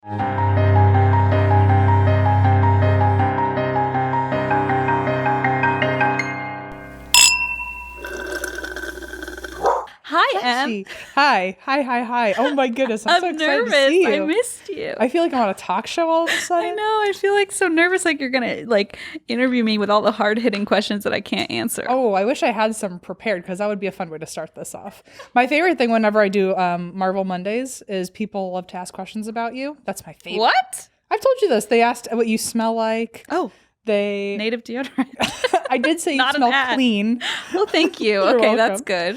Hi, Em. Hi. Oh my goodness, I'm so excited nervous. to see you. I missed you. I feel like I'm on a talk show all of a sudden. I know. I feel like so nervous, like you're gonna like interview me with all the hard hitting questions that I can't answer. Oh, I wish I had some prepared because that would be a fun way to start this off. My favorite thing whenever I do Marvel Mondays is people love to ask questions about you. That's my favorite. What? I've told you this. They asked what you smell like. Oh, they native deodorant. I did say you Not an smell ad. clean. Well, thank you. You're Okay, welcome. that's good.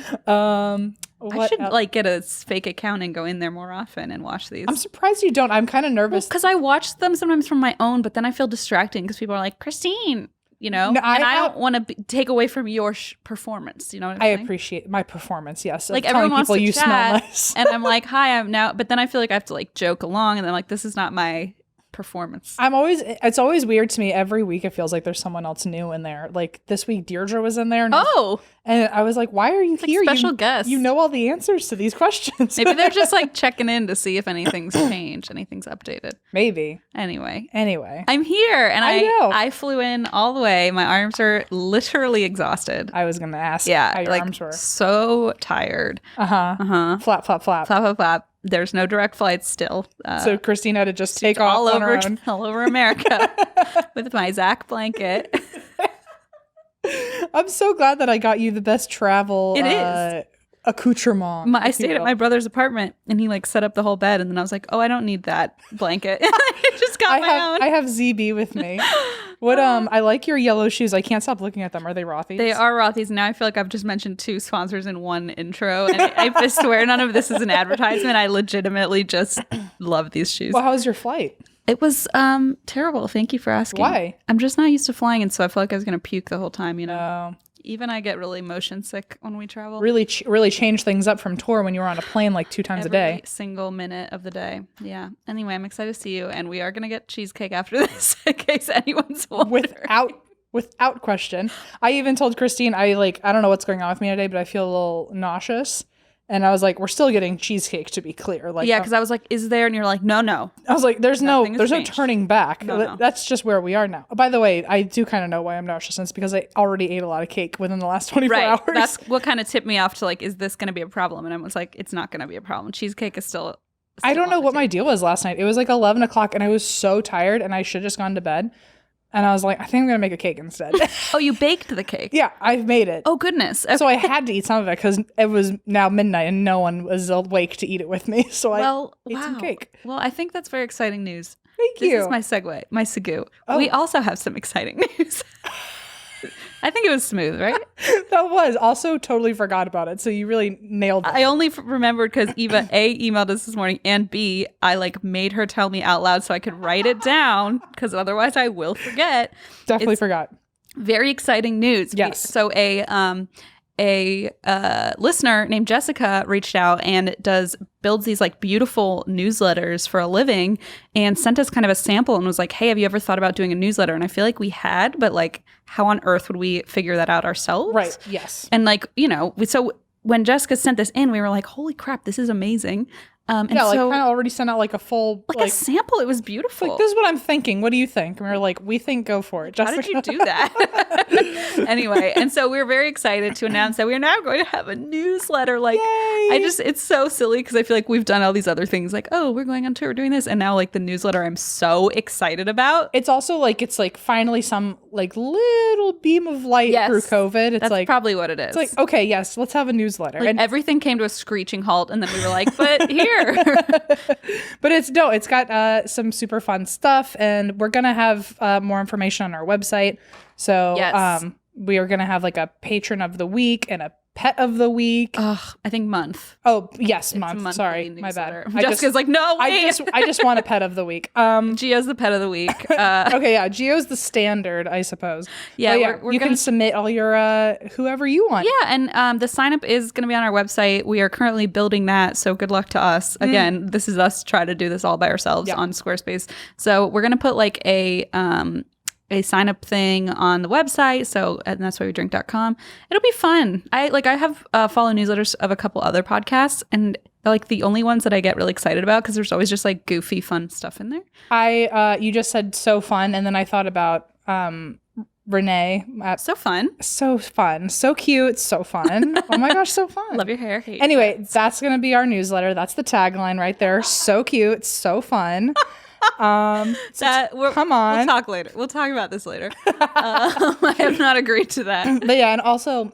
I should else? like get a fake account and go in there more often and watch these. I'm surprised you don't. I'm kind of nervous. Because I watch them sometimes from my own, but then I feel distracting because people are like, Christine, you know? No, and I don't want to take away from your performance. You know what I'm I saying? appreciate my performance. Yes, Like telling everyone wants people to you chat, smell nice. and I'm like, hi, I'm now. But then I feel like I have to like joke along, and then like this is not my performance. It's always weird to me. Every week it feels like there's someone else new in there. Like this week Deirdre was in there. And I was like, why are you here? Special guest. You know all the answers to these questions. Maybe they're just like checking in to see if anything's changed, anything's updated. Maybe. Anyway, I'm here, and I know. I flew in all the way. My arms are literally exhausted. I was gonna ask Yeah, how your like arms were. so tired. Flap. Flap, flap, flap. There's no direct flights still. So Christine had to just take off all on her over own. all over America with my Zach blanket. I'm so glad that I got you the best travel It is. accoutrement. I stayed at my brother's apartment, and he like set up the whole bed, and then I was like, "Oh, I don't need that blanket." I just got my own. I have ZB with me. What I like your yellow shoes. I can't stop looking at them. Are they Rothy's? They are Rothy's. Now I feel like I've just mentioned 2 sponsors in one intro, and I swear none of this is an advertisement. I legitimately just love these shoes. Well, how was your flight? It was terrible. Thank you for asking. Why? I'm just not used to flying, and so I felt like I was going to puke the whole time, you know? Oh. Even I get really motion sick when we travel. Really changed things up from tour when you were on a plane like 2 times a day. Every single minute of the day. Yeah. Anyway, I'm excited to see you, and we are going to get cheesecake after this in case anyone's wondering. Without question. I even told Christine, I don't know what's going on with me today, but I feel a little nauseous. And I was like, we're still getting cheesecake, to be clear. Like, yeah, because I was like, is there? And you're like, no. I was like, there's no changed. turning back. No. That's just where we are now. By the way, I do kind of know why I'm nauseous. It's because I already ate a lot of cake within the last 24 hours. That's what kind of tipped me off to like, is this going to be a problem? And I was like, it's not going to be a problem. Cheesecake is still I don't know what my deal was last night. It was like 11 o'clock and I was so tired and I should have just gone to bed. And I was like, I think I'm going to make a cake instead. Oh, you baked the cake? Yeah, I've made it. Oh, goodness. Okay. So I had to eat some of it because it was now midnight and no one was awake to eat it with me. So I ate some cake. Well, I think that's very exciting news. Thank you. This is my segue, my segue. Oh. We also have some exciting news. I think it was smooth, right? That was. Also totally forgot about it. So you really nailed it. I only remembered because Eva A emailed us this morning, and B, I like made her tell me out loud so I could write it down because otherwise I will forget. Definitely forgot. Very exciting news. Yes. So a listener named Jessica reached out and builds these like beautiful newsletters for a living and sent us kind of a sample and was like, hey, have you ever thought about doing a newsletter? And I feel like we had, but like how on earth would we figure that out ourselves? Right. Yes. And like, you know, so when Jessica sent this in, we were like, holy crap, this is amazing. And yeah, like so, kind of already sent out like a full like a sample. It was beautiful. Like, this is what I'm thinking. What do you think? And we were like, we think go for it. How did you do that? Anyway, and so we're very excited to announce that we are now going to have a newsletter. Like, Yay! it's so silly because I feel like we've done all these other things like, oh, we're going on tour, we're doing this. And now like the newsletter I'm so excited about. It's also like, it's like finally some like little beam of light through COVID. It's that's like probably what it is. It's like, okay, yes, let's have a newsletter. Like, and everything came to a screeching halt. And then we were like, but here. But it's got some super fun stuff, and we're gonna have more information on our website. So Yes. We are gonna have like a patron of the week and a pet of the week. Ugh, I think month. Oh yes, It's a month. monthly Sorry, my newsletter. bad. Jessica's like, no, wait. I just want a pet of the week. Gio's the pet of the week. Okay, yeah, Geo's the standard, I suppose. Yeah, But we're you gonna can submit all your whoever you want. Yeah, and the sign up is going to be on our website. We are currently building that, so good luck to us. Again, this is us trying to do this all by ourselves on Squarespace. So we're going to put like a sign up thing on the website. So, and that's why we drink.com. It'll be fun. I have follow newsletters of a couple other podcasts, and like the only ones that I get really excited about because there's always just like goofy, fun stuff in there. You just said so fun, and then I thought about Renee. So fun. So fun. So cute. So fun. Oh my gosh, so fun. Love your hair. Hate anyway, cats. That's going to be our newsletter. That's the tagline right there. So cute. So fun. Come on. We'll talk later. We'll talk about this later. I have not agreed to that. But yeah, and also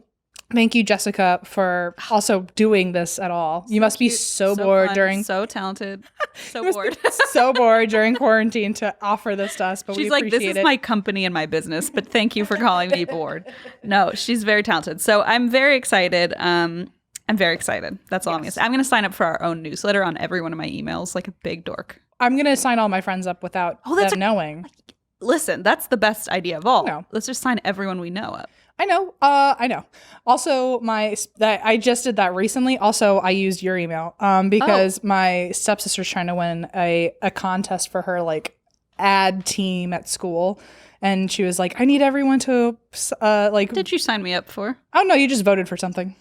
thank you, Jessica, for also doing this at all. You must be so bored fun, so talented, so bored, so bored during quarantine to offer this to us. But she's we like, appreciate this is my company and my business. But thank you for calling me bored. No, she's very talented. So I'm very excited. I'm very excited. That's all I'm gonna say. I'm gonna sign up for our own newsletter on every one of my emails, like a big dork. I'm gonna sign all my friends up without them knowing. Listen, that's the best idea of all. No. Let's just sign everyone we know up. I know. Also, I just did that recently. Also, I used your email because my stepsister's trying to win a contest for her like ad team at school, and she was like, "I need everyone to like." Did you sign me up for? Oh no, you just voted for something.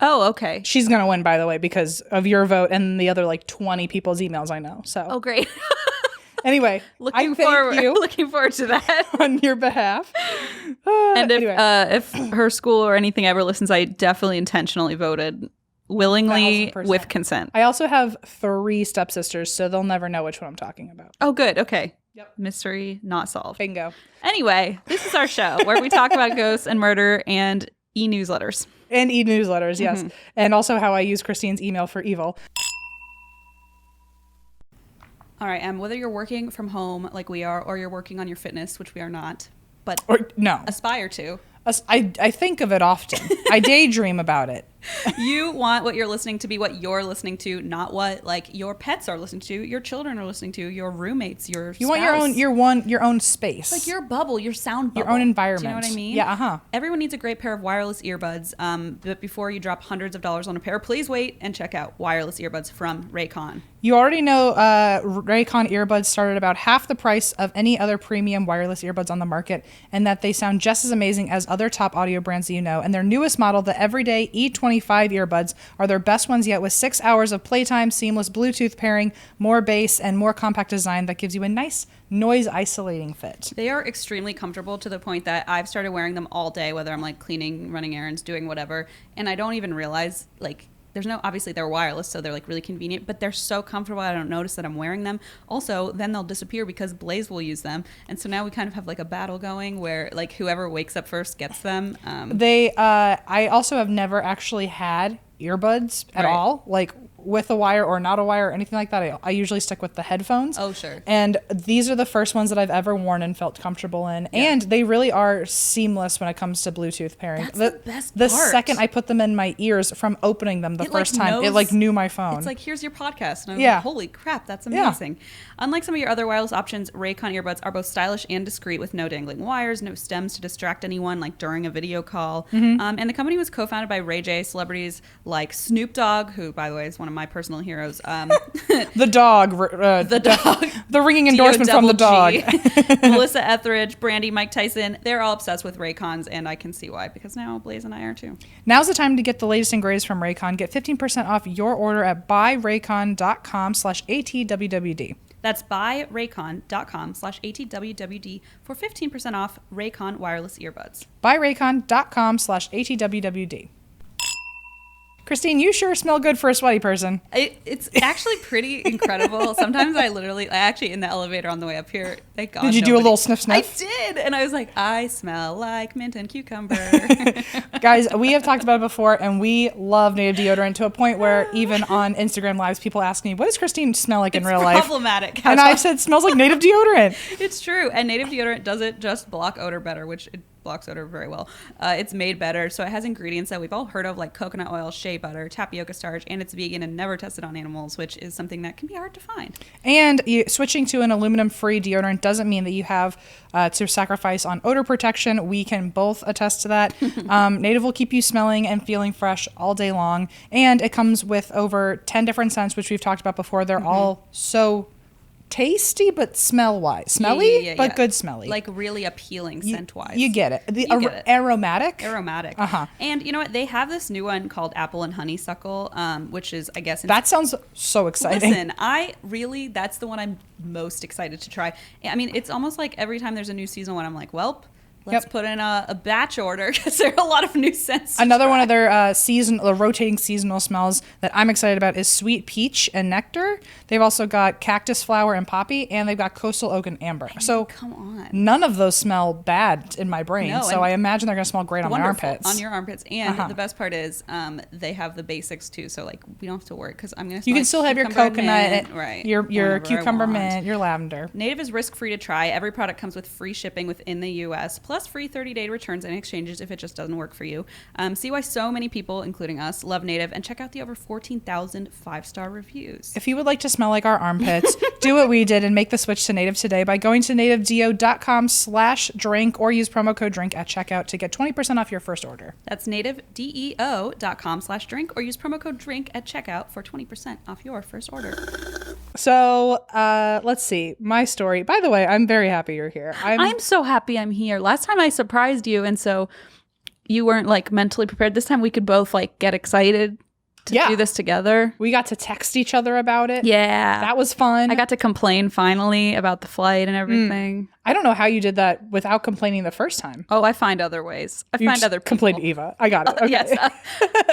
Oh, okay. She's gonna win, by the way, because of your vote and the other like 20 people's emails I know. So. Oh, great. Anyway, looking forward to that on your behalf. And if her school or anything ever listens, I definitely intentionally voted willingly 1,000%. with consent. I also have 3 stepsisters, so they'll never know which one I'm talking about. Oh, good. Okay. Yep. Mystery not solved. Bingo. Anyway, this is our show where we talk about ghosts and murder and e-newsletters. And e-newsletters, yes. Mm-hmm. And also how I use Christine's email for evil. All right, whether you're working from home like we are, or you're working on your fitness, which we are not, but aspire to. I think of it often. I daydream about it. You want what you're listening to be what you're listening to, not what like your pets are listening to, your children are listening to, your roommates, your spouse. You want your own space. Like your bubble, your sound bubble. Your own environment. Do you know what I mean? Yeah, uh-huh. Everyone needs a great pair of wireless earbuds. But before you drop hundreds of dollars on a pair, please wait and check out wireless earbuds from Raycon. You already know Raycon earbuds start at about half the price of any other premium wireless earbuds on the market, and that they sound just as amazing as other top audio brands that you know. And their newest model, the Everyday E25 earbuds, are their best ones yet, with 6 hours of playtime, seamless Bluetooth pairing, more bass, and more compact design that gives you a nice noise isolating fit. They are extremely comfortable to the point that I've started wearing them all day, whether I'm like cleaning, running errands, doing whatever, and I don't even realize like obviously they're wireless, so they're like really convenient, but they're so comfortable I don't notice that I'm wearing them. Also, then they'll disappear because Blaze will use them. And so now we kind of have like a battle going where like whoever wakes up first gets them. I also have never actually had earbuds at all, like with a wire or not a wire or anything like that. I usually stick with the headphones. Oh, sure. And these are the first ones that I've ever worn and felt comfortable in. Yeah. And they really are seamless when it comes to Bluetooth pairing. That's the best The part. second I put them in my ears from opening them the first time, it like knew my phone. It's like, here's your podcast. And I was like, holy crap, that's amazing. Yeah. Unlike some of your other wireless options, Raycon earbuds are both stylish and discreet with no dangling wires, no stems to distract anyone like during a video call. Mm-hmm. And the company was co-founded by Ray J, celebrities like Snoop Dogg, who, by the way, is one of my personal heroes. The dog. The ringing endorsement from the dog. Melissa Etheridge, Brandy, Mike Tyson. They're all obsessed with Raycons, and I can see why, because now Blaze and I are too. Now's the time to get the latest and greatest from Raycon. Get 15% off your order at buyraycon.com/ATWWD. That's buyraycon.com/ATWWD for 15% off Raycon wireless earbuds. Buyraycon.com/ATWWD. Christine, you sure smell good for a sweaty person. It's actually pretty incredible. Sometimes I actually in the elevator on the way up here, thank God. Did you do a little sniff? I did. And I was like, I smell like mint and cucumber. Guys, we have talked about it before, and we love native deodorant to a point where even on Instagram Lives, people ask me, what does Christine smell like in real life? It's problematic. And I've said, smells like native deodorant. It's true. And native deodorant doesn't just block odor better, which it blocks odor very well. It's made better, so it has ingredients that we've all heard of, like coconut oil, shea butter, tapioca starch, and it's vegan and never tested on animals, which is something that can be hard to find. And switching to an aluminum-free deodorant doesn't mean that you have to sacrifice on odor protection. We can both attest to that. Native will keep you smelling and feeling fresh all day long, and it comes with over 10 different scents, which we've talked about before. They're all so tasty, but smelly, Yeah. but good smelly. Like really appealing scent-wise. You get it. The You get it. aromatic. Aromatic. Uh-huh. And you know what? They have this new one called apple and honeysuckle, which is, I guess... That sounds so exciting. Listen, that's the one I'm most excited to try. I mean, it's almost like every time there's a new seasonal one, I'm like, well, let's put in a batch order because there are a lot of new scents. Another one of their rotating seasonal smells that I'm excited about is sweet peach and nectar. They've also got cactus flower and poppy, and they've got coastal oak and amber. So come on, none of those smell bad in my brain. No, so I imagine they're going to smell great on my armpits. On your armpits. And the best part is they have the basics too. So like we don't have to worry because I'm going to. You can still have your coconut, right? Your cucumber mint, your lavender. Native is risk-free to try. Every product comes with free shipping within the U.S. plus free 30-day returns and exchanges if it just doesn't work for you. See why so many people, including us, love Native, and check out the over 14,000 five-star reviews. If you would like to smell like our armpits, do what we did and make the switch to Native today by going to nativedeo.com/drink or use promo code DRINK at checkout to get 20% off your first order. That's nativedeo.com/drink or use promo code DRINK at checkout for 20% off your first order. So let's see. My story. By the way, I'm very happy you're here. I'm so happy I'm here. Last time I surprised you, and so you weren't like mentally prepared. This time we could both like get excited to do this together. We got to text each other about it. Yeah. That was fun. I got to complain finally about the flight and everything. I don't know how you did that without complaining the first time. Oh, I find other ways. I find other people. Complain to Eva. I got it. Okay. Yes.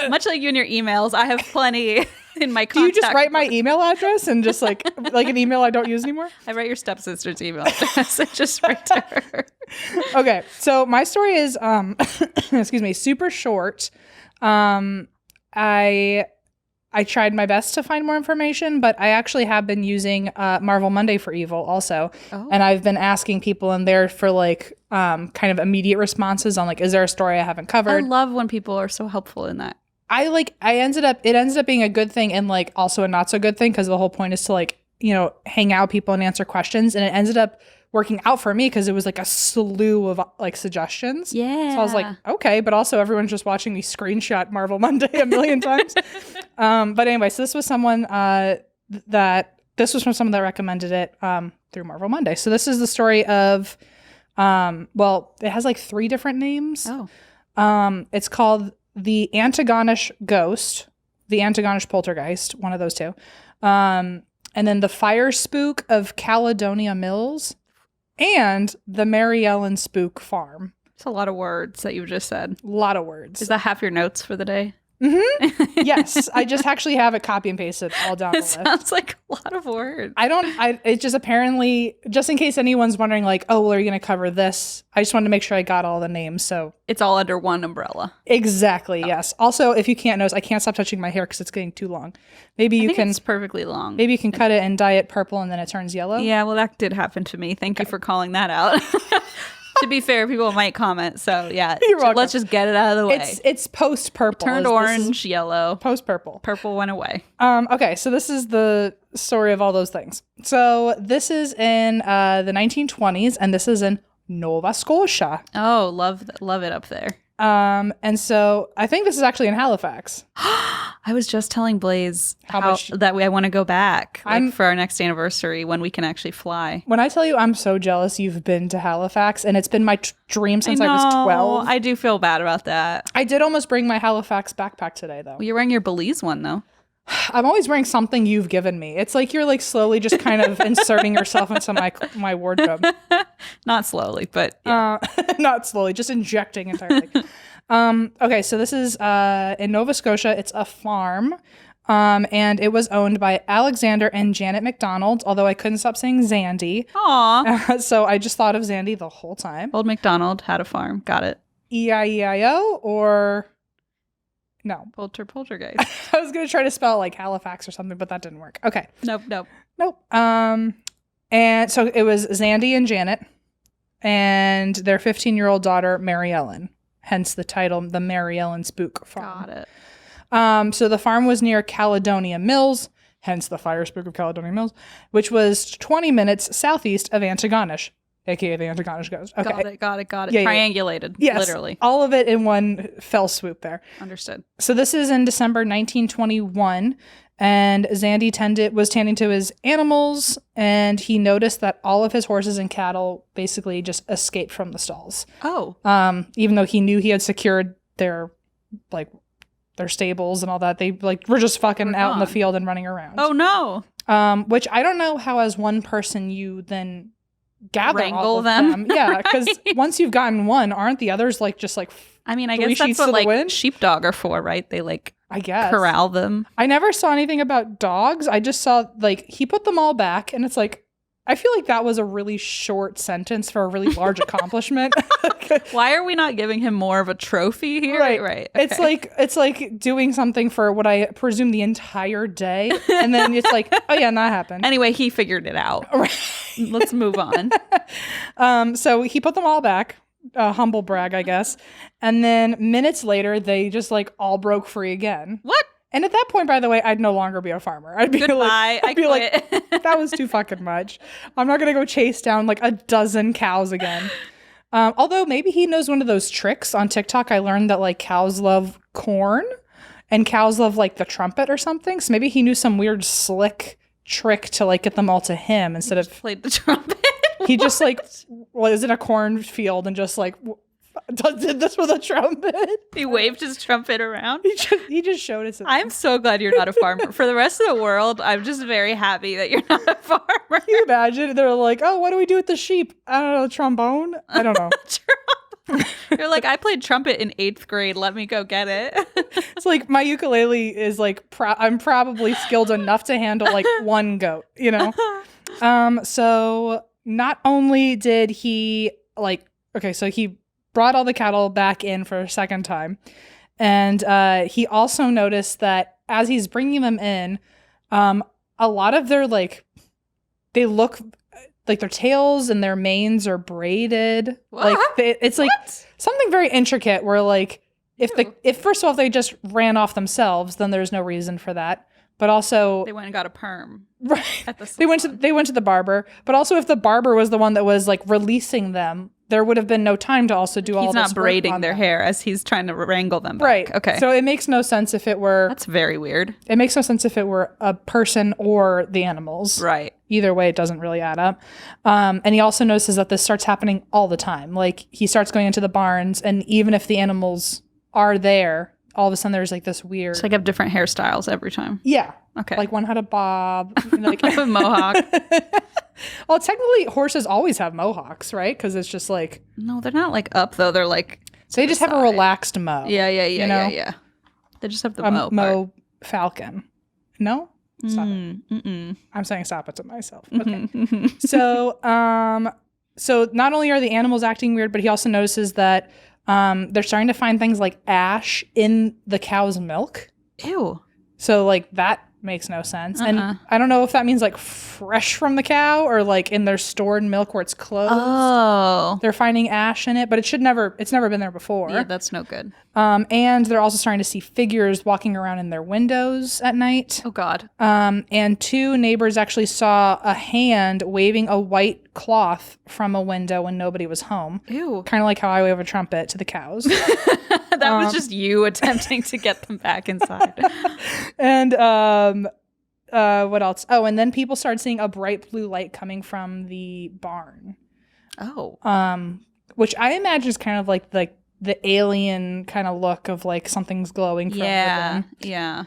Much like you and your emails, I have plenty in my contact. Do you just write my email address and just like an email I don't use anymore? I write your stepsister's email address. I just write to her. Okay. So my story is, excuse me, super short. I tried my best to find more information, but I actually have been using Marvel Monday for Evil also. Oh. And I've been asking people in there for like kind of immediate responses on like, is there a story I haven't covered? I love when people are so helpful in that. It ended up being a good thing and like also a not so good thing because the whole point is to like, you know, hang out with people and answer questions. And it ended up working out for me because it was like a slew of like suggestions. Yeah. So I was like, okay, but also everyone's just watching me screenshot Marvel Monday a million times. But anyway, so this was someone this was from someone that recommended it through Marvel Monday. So this is the story of it has like 3 different names. Oh. It's called the Antigonish Ghost, the Antigonish Poltergeist, one of those two. And then the Fire Spook of Caledonia Mills. And the Mary Ellen Spook Farm. It's a lot of words that you just said. A lot of words. Is that half your notes for the day? Mm-hmm. Yes. I just actually have it copy and pasted all down the list. It sounds like a lot of words. It's just apparently, just in case anyone's wondering like, oh, well, are you going to cover this? I just wanted to make sure I got all the names. So it's all under one umbrella. Exactly. Oh. Yes. Also, if you can't notice, I can't stop touching my hair because it's getting too long. Maybe you can. It's perfectly long. Maybe you can cut it and dye it purple and then it turns yellow. Yeah. Well, that did happen to me. Thank you for calling that out. To be fair, people might comment. So yeah, let's just get it out of the way. It's post purple. Turned orange, yellow. Post purple. Purple went away. Okay, so this is the story of all those things. So this is in the 1920s, and this is in Nova Scotia. Oh, love it up there. And so I think this is actually in Halifax. I was just telling Blaze I want to go back for our next anniversary when we can actually fly. When I tell you I'm so jealous you've been to Halifax, and it's been my dream since I was 12. I do feel bad about that. I did almost bring my Halifax backpack today, though. Well, you're wearing your Belize one, though. I'm always wearing something you've given me. It's like you're like slowly just kind of inserting yourself into my wardrobe. Not slowly, but yeah. Not slowly, just injecting entirely. Okay, so this is in Nova Scotia. It's a farm, and it was owned by Alexander and Janet McDonald, although I couldn't stop saying Zandy. Aww. So I just thought of Zandy the whole time. Old McDonald had a farm. Got it. E-I-E-I-O or... No. Poltergeist. I was going to try to spell like Halifax or something, but that didn't work. Okay. Nope. And so it was Zandy and Janet and their 15-year-old daughter, Mary Ellen. Hence the title, the Mary Ellen Spook Farm. Got it. So the farm was near Caledonia Mills, hence the Fire Spook of Caledonia Mills, which was 20 minutes southeast of Antigonish. AKA the Antigonish Ghost. Okay. Got it. Yeah, Triangulated. Yes, literally. All of it in one fell swoop there. Understood. So this is in December 1921. And Zandy was tending to his animals, and he noticed that all of his horses and cattle basically just escaped from the stalls. Oh. Even though he knew he had secured their stables and all that, they were just fucking out in the field and running around. Oh no. Which I don't know how as one person you then gather Wrangle all of them. Yeah, because once you've gotten one, aren't the others I guess that's what sheepdog are for, right? They I guess corral them. I never saw anything about dogs. I just saw he put them all back, and it's I feel like that was a really short sentence for a really large accomplishment. Why are we not giving him more of a trophy here? Right. Okay. It's like doing something for what I presume the entire day, and then it's oh yeah, and that happened. Anyway, he figured it out. Right. Let's move on. So he put them all back. Humble brag, I guess. And then minutes later, they just all broke free again. What? And at that point, by the way, I'd no longer be a farmer. I'd be Goodbye. I'd be that was too fucking much. I'm not gonna go chase down a dozen cows again. Although maybe he knows one of those tricks on TikTok. I learned that cows love corn, and cows love the trumpet or something. So maybe he knew some weird slick trick to get them all to him instead of played the trumpet. He just was in a cornfield and just did this with a trumpet. He waved his trumpet around. He just showed us. I'm so glad you're not a farmer. For the rest of the world, I'm just very happy that you're not a farmer. Can you imagine? They're oh, what do we do with the sheep? I don't know, trombone? I don't know. You're I played trumpet in 8th grade. Let me go get it. It's my ukulele is I'm probably skilled enough to handle one goat, So not only did he so he brought all the cattle back in for a second time, and he also noticed that as he's bringing them in, a lot of their they look their tails and their manes are braided. What? It's something very intricate where if first of all if they just ran off themselves, then there's no reason for that. But also they went and got a perm. Right. At the they went to the barber. But also if the barber was the one that was releasing them, there would have been no time to also do all this. He's not braiding their hair as he's trying to wrangle them back. Right. Okay. So it makes no sense if it were. That's very weird. It makes no sense if it were a person or the animals. Right. Either way, it doesn't really add up. And he also notices that this starts happening all the time. He starts going into the barns, and even if the animals are there, all of a sudden there's this weird. So have different hairstyles every time. Yeah. Okay. One had a bob. A mohawk. Well, technically, horses always have mohawks, right? Because it's just No, they're not up though. They're So they just have a relaxed mow. Yeah. They just have the mow falcon. No? Stop it. I'm saying stop it to myself. Okay. So not only are the animals acting weird, but he also notices that they're starting to find things like ash in the cow's milk. Ew. So that makes no sense. And I don't know if that means fresh from the cow or in their stored milk where it's closed. Oh. They're finding ash in it, but it's never been there before. Yeah, that's no good. And they're also starting to see figures walking around in their windows at night. Oh God. And 2 neighbors actually saw a hand waving a white cloth from a window when nobody was home. Ew. Kind of like how I wave a trumpet to the cows. That was just you attempting to get them back inside. And what else? Oh, and then people started seeing a bright blue light coming from the barn. Oh. Which I imagine is kind of the alien kind of look of something's glowing from within. Yeah.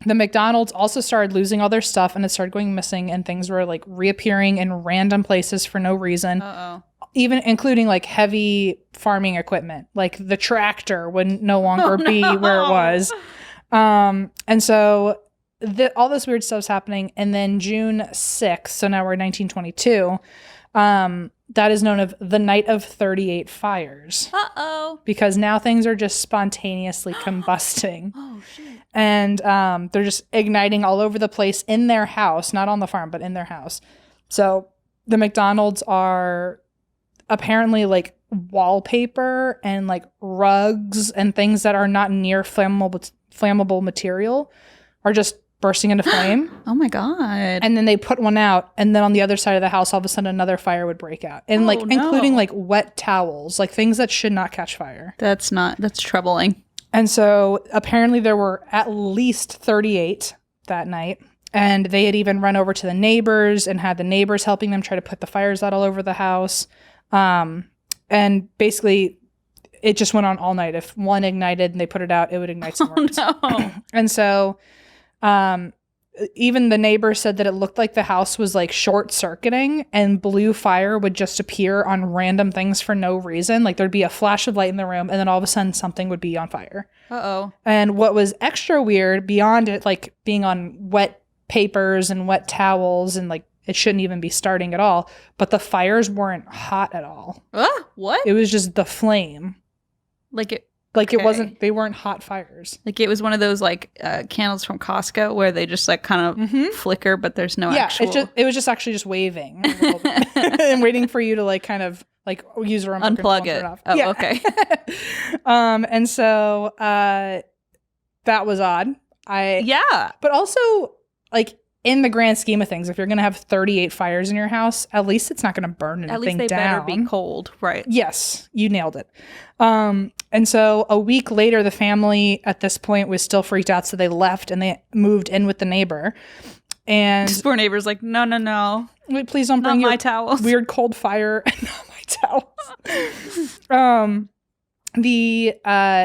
The McDonald's also started losing all their stuff, and it started going missing, and things were reappearing in random places for no reason. Uh-oh. Even including heavy farming equipment, the tractor would no longer be where it was. And so all this weird stuff's happening. And then June 6th, so now we're in 1922, that is known as the Night of 38 Fires. Uh-oh. Because now things are just spontaneously combusting. Oh, shit. And they're just igniting all over the place in their house, not on the farm, but in their house. So the McDonald's are apparently wallpaper and rugs and things that are not near flammable material are just bursting into flame. Oh my God. And then they put one out, and then on the other side of the house all of a sudden another fire would break out. And including wet towels, things that should not catch fire. That's troubling. And so apparently there were at least 38 that night. And they had even run over to the neighbors and had the neighbors helping them try to put the fires out all over the house. And basically, it just went on all night. If one ignited and they put it out, it would ignite somewhere else. No. And so even the neighbor said that it looked like the house was like short circuiting and blue fire would just appear on random things for no reason. Like there'd be a flash of light in the room and then all of a sudden something would be on fire. Uh-oh. And what was extra weird beyond it like being on wet papers and wet towels and like it shouldn't even be starting at all, but the fires weren't hot at all. What? It was just the flame. It wasn't, they weren't hot fires. Like it was one of those like candles from Costco where they just like kind of flicker, but there's no actual. Yeah, it was just actually just waving a little bit and waiting for you to like kind of like use a remote unplug control it. And turn it off. Oh, yeah. Okay. And so that was odd. But also like in the grand scheme of things, if you're going to have 38 fires in your house, at least it's not going to burn anything down. At least they better be cold, right? Yes, you nailed it. And so a week later, the family at this point was still freaked out, so they left and they moved in with the neighbor. And this poor neighbor's like, no. Wait, please don't bring my your towels. Weird cold fire and not my towels. The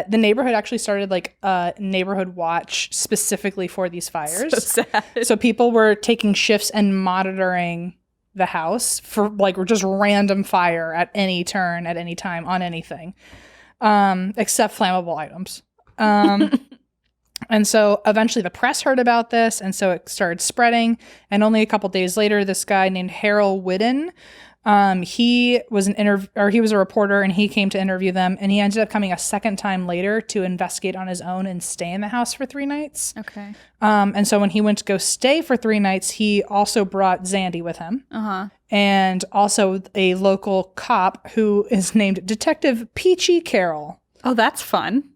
neighborhood actually started like a neighborhood watch specifically for these fires. So sad. So people were taking shifts and monitoring the house for like just random fire at any turn, at any time, on anything, except flammable items. And so eventually the press heard about this, and so it started spreading. And only a couple days later, this guy named Harold Whitten, he was a reporter, and he came to interview them, and he ended up coming a second time later to investigate on his own and stay in the house for 3 nights. Okay. And so when he went to go stay for 3 nights, he also brought Zandy with him. And also a local cop who is named Detective Peachy Carroll. Oh, that's fun.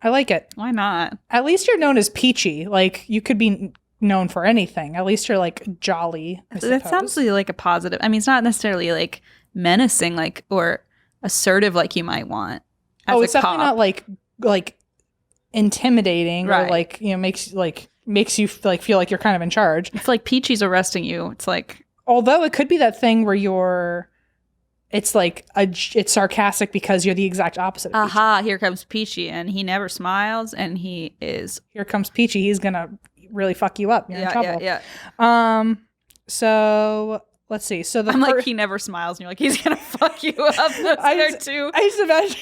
I like it. Why not? At least you're known as Peachy. Like, you could be known for anything. At least you're, like, jolly, I suppose. That sounds like a positive. I mean, it's not necessarily, like, menacing, like, or assertive like you might want as it's definitely not, like intimidating, right, or, like, you know, makes you, like, feel like you're kind of in charge. It's like Peachy's arresting you. It's like... Although it could be that thing where it's like it's sarcastic because you're the exact opposite of Peachy. Aha, here comes Peachy, and he never smiles, and he is... Here comes Peachy. He's gonna really fuck you up. You're in trouble. Yeah. So let's see. So I'm like, he never smiles, and you're like, he's gonna fuck you up. I just imagine.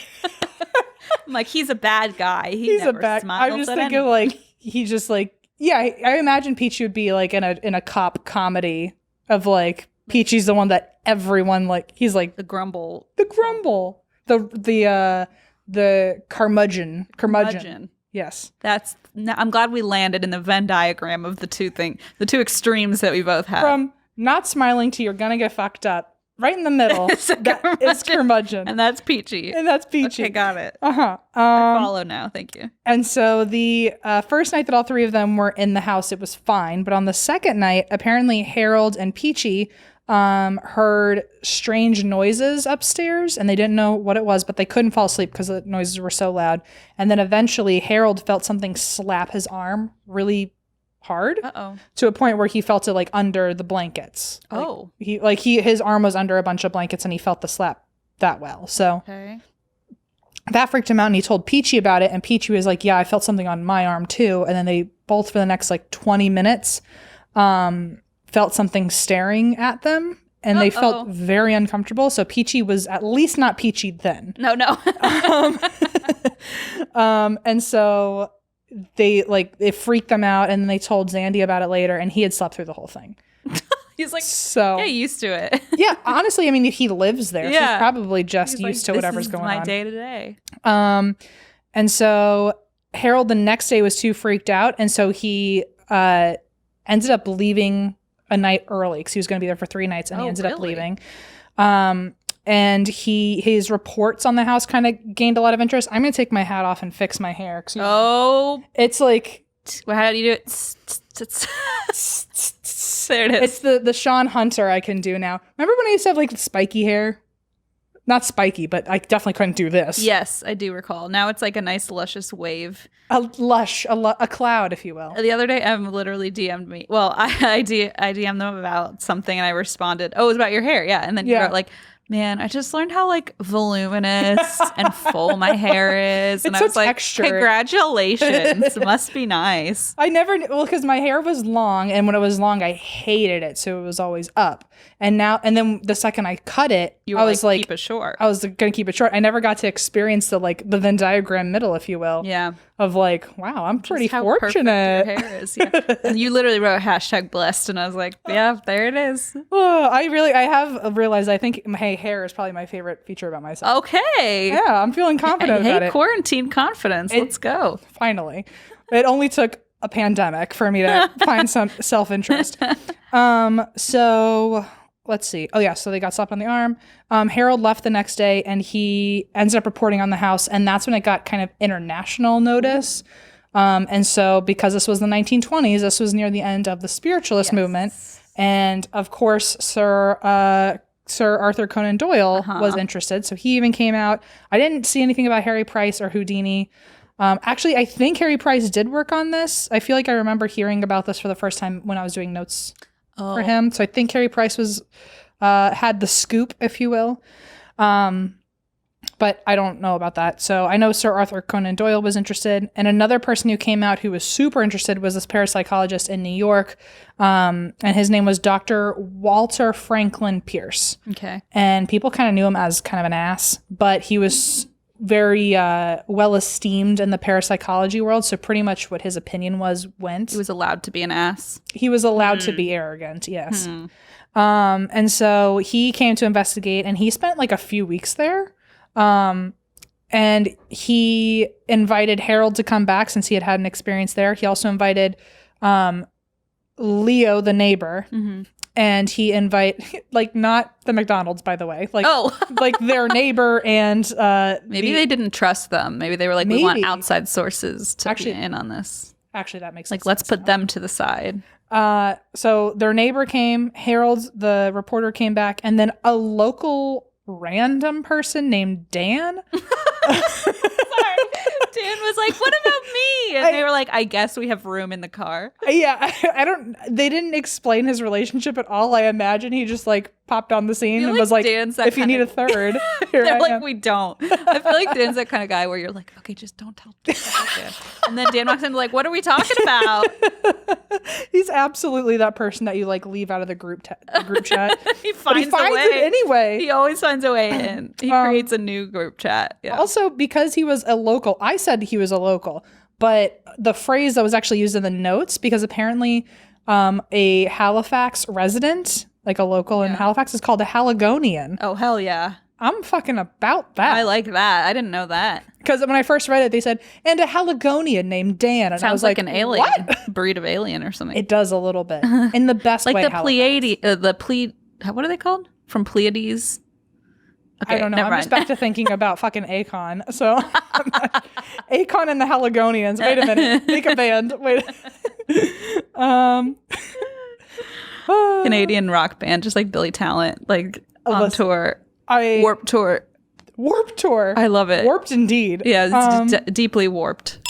I'm like, he's a bad guy. He's never a bad. Smiles. I'm just thinking like he's just like, yeah. I imagine Peachy would be like in a cop comedy of like, Peachy's the one that everyone like. He's like the grumble, the curmudgeon. Yes, I'm glad we landed in the Venn diagram of the two extremes that we both have. From not smiling to you're gonna get fucked up. Right in the middle, it's curmudgeon, and that's Peachy. Okay, got it. I follow now. Thank you. And so the first night that all 3 of them were in the house, it was fine. But on the second night, apparently Harold and Peachy heard strange noises upstairs, and they didn't know what it was, but they couldn't fall asleep because the noises were so loud. And then eventually, Harold felt something slap his arm really hard. To a point where he felt it like under the blankets. His arm was under a bunch of blankets, and he felt the slap that well. So that freaked him out, and he told Peachy about it, and Peachy was like, yeah, I felt something on my arm too. And then they both, for the next like 20 minutes, felt something staring at them, and they felt very uncomfortable. So Peachy was at least not Peachy then. No. And so it freaked them out, and then they told Zandy about it later, and he had slept through the whole thing. He's like, so get used to it. Yeah, honestly, I mean, he lives there, so he's probably just used to whatever's going on. This is my day to day. And so Harold the next day was too freaked out, and so he ended up leaving a night early because he was going to be there for 3 nights, and he ended up leaving. And his reports on the house kind of gained a lot of interest. I'm going to take my hat off and fix my hair. It's like... Well, how do you do it? There it is. It's the Sean Hunter I can do now. Remember when I used to have like spiky hair? Not spiky, but I definitely couldn't do this. Yes, I do recall. Now it's like a nice luscious wave. A cloud, if you will. The other day, Em literally DM'd me. Well, I DM'd them about something, and I responded, "Oh, it was about your hair." Yeah, and then you wrote like, "Man, I just learned how like voluminous and full my hair is," and It's I was so like, textured. "Congratulations, must be nice." I never because my hair was long, and when it was long, I hated it, so it was always up. And then the second I cut it, You were I was like, keep it short. I was gonna keep it short. I never got to experience the Venn diagram middle, if you will. Yeah. Of like, wow, I'm pretty How fortunate. perfect your hair is. Yeah. And you literally wrote #blessed, and I was like, yeah, there it is. Oh, I have realized I think my hair is probably my favorite feature about myself. Okay. Yeah, I'm feeling confident about it. Quarantine confidence. Let's go. Finally. It only took a pandemic for me to find some self-interest. So let's see. Oh yeah, so they got slapped on the arm. Harold left the next day and he ended up reporting on the house, and that's when it got kind of international notice. And so because this was the 1920s, this was near the end of the spiritualist movement. And of course, Sir Arthur Conan Doyle was interested. So he even came out. I didn't see anything about Harry Price or Houdini. Actually, I think Harry Price did work on this. I feel like I remember hearing about this for the first time when I was doing notes for him. So I think Harry Price was had the scoop, if you will. But I don't know about that. So I know Sir Arthur Conan Doyle was interested. And another person who came out who was super interested was this parapsychologist in New York. And his name was Dr. Walter Franklin Pierce. Okay. And people kind of knew him as kind of an ass, but he was very well esteemed in the parapsychology world. So pretty much what his opinion went. He was allowed to be an ass. He was allowed to be arrogant, yes. And so he came to investigate, and he spent like a few weeks there. And he invited Harold to come back since he had an experience there. He also invited Leo, the neighbor. And he not the McDonald's, by the way, like their neighbor, and maybe they didn't trust them. Maybe they were like, we want outside sources to be in on this. Actually, that makes sense. Let's put them to the side. So their neighbor came, Harold, the reporter, came back, and then a local random person named Dan. Sorry. Dan was like, what about me? And they were like, I guess we have room in the car. Yeah, they didn't explain his relationship at all. I imagine he just like popped on the scene and was like, if you need a third, they're like, we don't. I feel like Dan's that kind of guy where you're like, okay, just don't tell Dan. And then Dan walks in like, what are we talking about? He's absolutely that person that you like leave out of the group chat. He finds a way. It anyway. He always finds a way in. He creates a new group chat. Yeah. Also, because he was a local, I said he was a local, but the phrase that was actually used in the notes, because apparently a Halifax resident, like a local in Halifax, is called a Haligonian. Oh, hell yeah. I'm fucking about that. I like that. I didn't know that. Because when I first read it, they said, and a Haligonian named Dan. And sounds I was like an alien. What? Breed of alien or something. It does a little bit. In the best way. Like the Pleiades, what are they called? From Pleiades? Okay, I don't know. I'm just back to thinking about fucking Akon. So Akon and the Haligonians. Wait a minute. Make a band. Wait. Canadian rock band, just like Billy Talent, like on tour. Warped Tour. Warped Tour. I love it. Warped indeed. Yeah, it's deeply warped.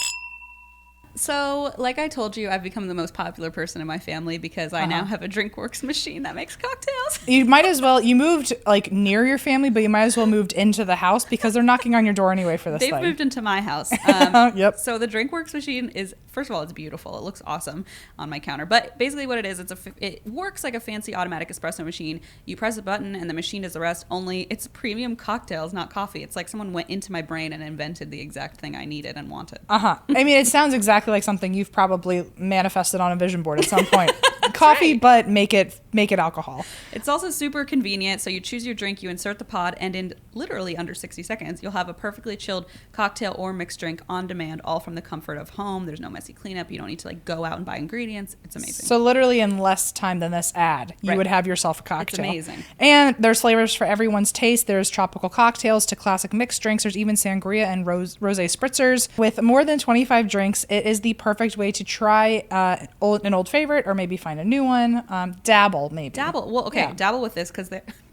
So, like I told you, I've become the most popular person in my family because I now have a Drinkworks machine that makes cocktails. You might as well, you moved like near your family, but you might as well moved into the house because they're knocking on your door anyway for this They've thing. moved into my house. Yep. So the Drinkworks machine is, first of all, it's beautiful. It looks awesome on my counter. But basically what it is, it works like a fancy automatic espresso machine. You press a button and the machine does the rest, only it's premium cocktails, not coffee. It's like someone went into my brain and invented the exact thing I needed and wanted. I mean, it sounds exactly like something you've probably manifested on a vision board at some point. Coffee, right. But make it alcohol. It's also super convenient. So you choose your drink, you insert the pod, and in literally under 60 seconds, you'll have a perfectly chilled cocktail or mixed drink on demand, all from the comfort of home. There's no messy cleanup. You don't need to like go out and buy ingredients. It's amazing. So literally in less time than this ad, you would have yourself a cocktail. It's amazing. And there's flavors for everyone's taste. There's tropical cocktails to classic mixed drinks. There's even sangria and rosé spritzers. With more than 25 drinks, it is the perfect way to try an old favorite or maybe find a new one. Dabble, maybe. Dabble. Well, okay. Yeah. Dabble with this because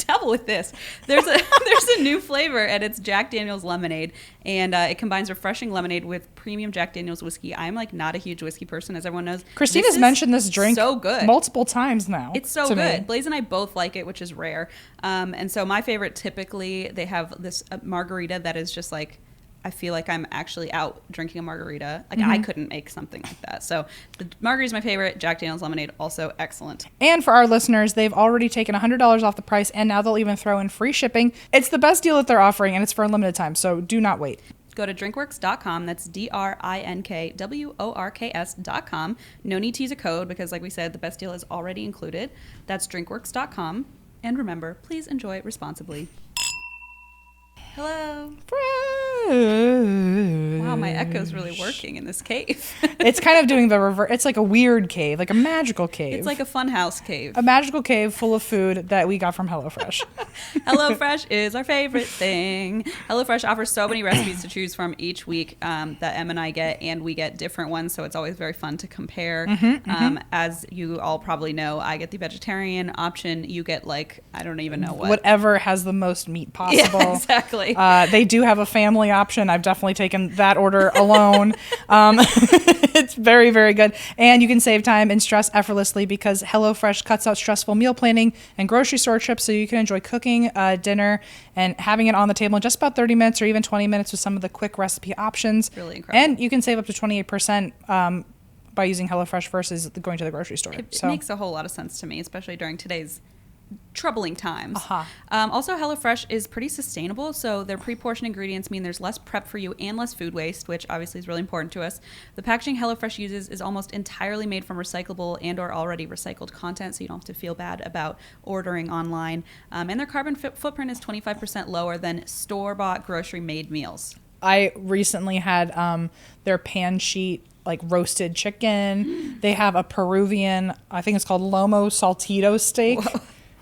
devil with this. There's a new flavor, and it's Jack Daniel's lemonade, and it combines refreshing lemonade with premium Jack Daniel's whiskey. I'm like not a huge whiskey person, as everyone knows. Christina's mentioned this drink so good multiple times now. It's so good. Blaze and I both like it, which is rare. And so my favorite, typically, they have this margarita that is just like, I feel like I'm actually out drinking a margarita. Like I couldn't make something like that. So the margarita is my favorite. Jack Daniel's lemonade, also excellent. And for our listeners, they've already taken $100 off the price, and now they'll even throw in free shipping. It's the best deal that they're offering, and it's for a limited time, so do not wait. Go to drinkworks.com. That's DRINKWORKS.com. No need to use a code because, like we said, the best deal is already included. That's drinkworks.com. And remember, please enjoy responsibly. Hello. Wow, my echo's really working in this cave. It's kind of doing the reverse. It's like a weird cave, like a magical cave. It's like a funhouse cave. A magical cave full of food that we got from HelloFresh. HelloFresh is our favorite thing. HelloFresh offers so many recipes to choose from each week that Em and I get, and we get different ones, so it's always very fun to compare. As you all probably know, I get the vegetarian option. You get, like, I don't even know what. Whatever has the most meat possible. Yeah, exactly. They do have a family option. I've definitely taken that order alone. It's very, very good. And you can save time and stress effortlessly because HelloFresh cuts out stressful meal planning and grocery store trips so you can enjoy cooking dinner and having it on the table in just about 30 minutes or even 20 minutes with some of the quick recipe options. Really incredible. And you can save up to 28% by using HelloFresh versus going to the grocery store. It makes a whole lot of sense to me, especially during today's troubling times. Uh-huh. Also, HelloFresh is pretty sustainable, so their pre-portioned ingredients mean there's less prep for you and less food waste, which obviously is really important to us. The packaging HelloFresh uses is almost entirely made from recyclable and or already recycled content, so you don't have to feel bad about ordering online. And their carbon footprint is 25% lower than store-bought grocery-made meals. I recently had their pan sheet, like roasted chicken. They have a Peruvian, I think it's called Lomo Saltito steak.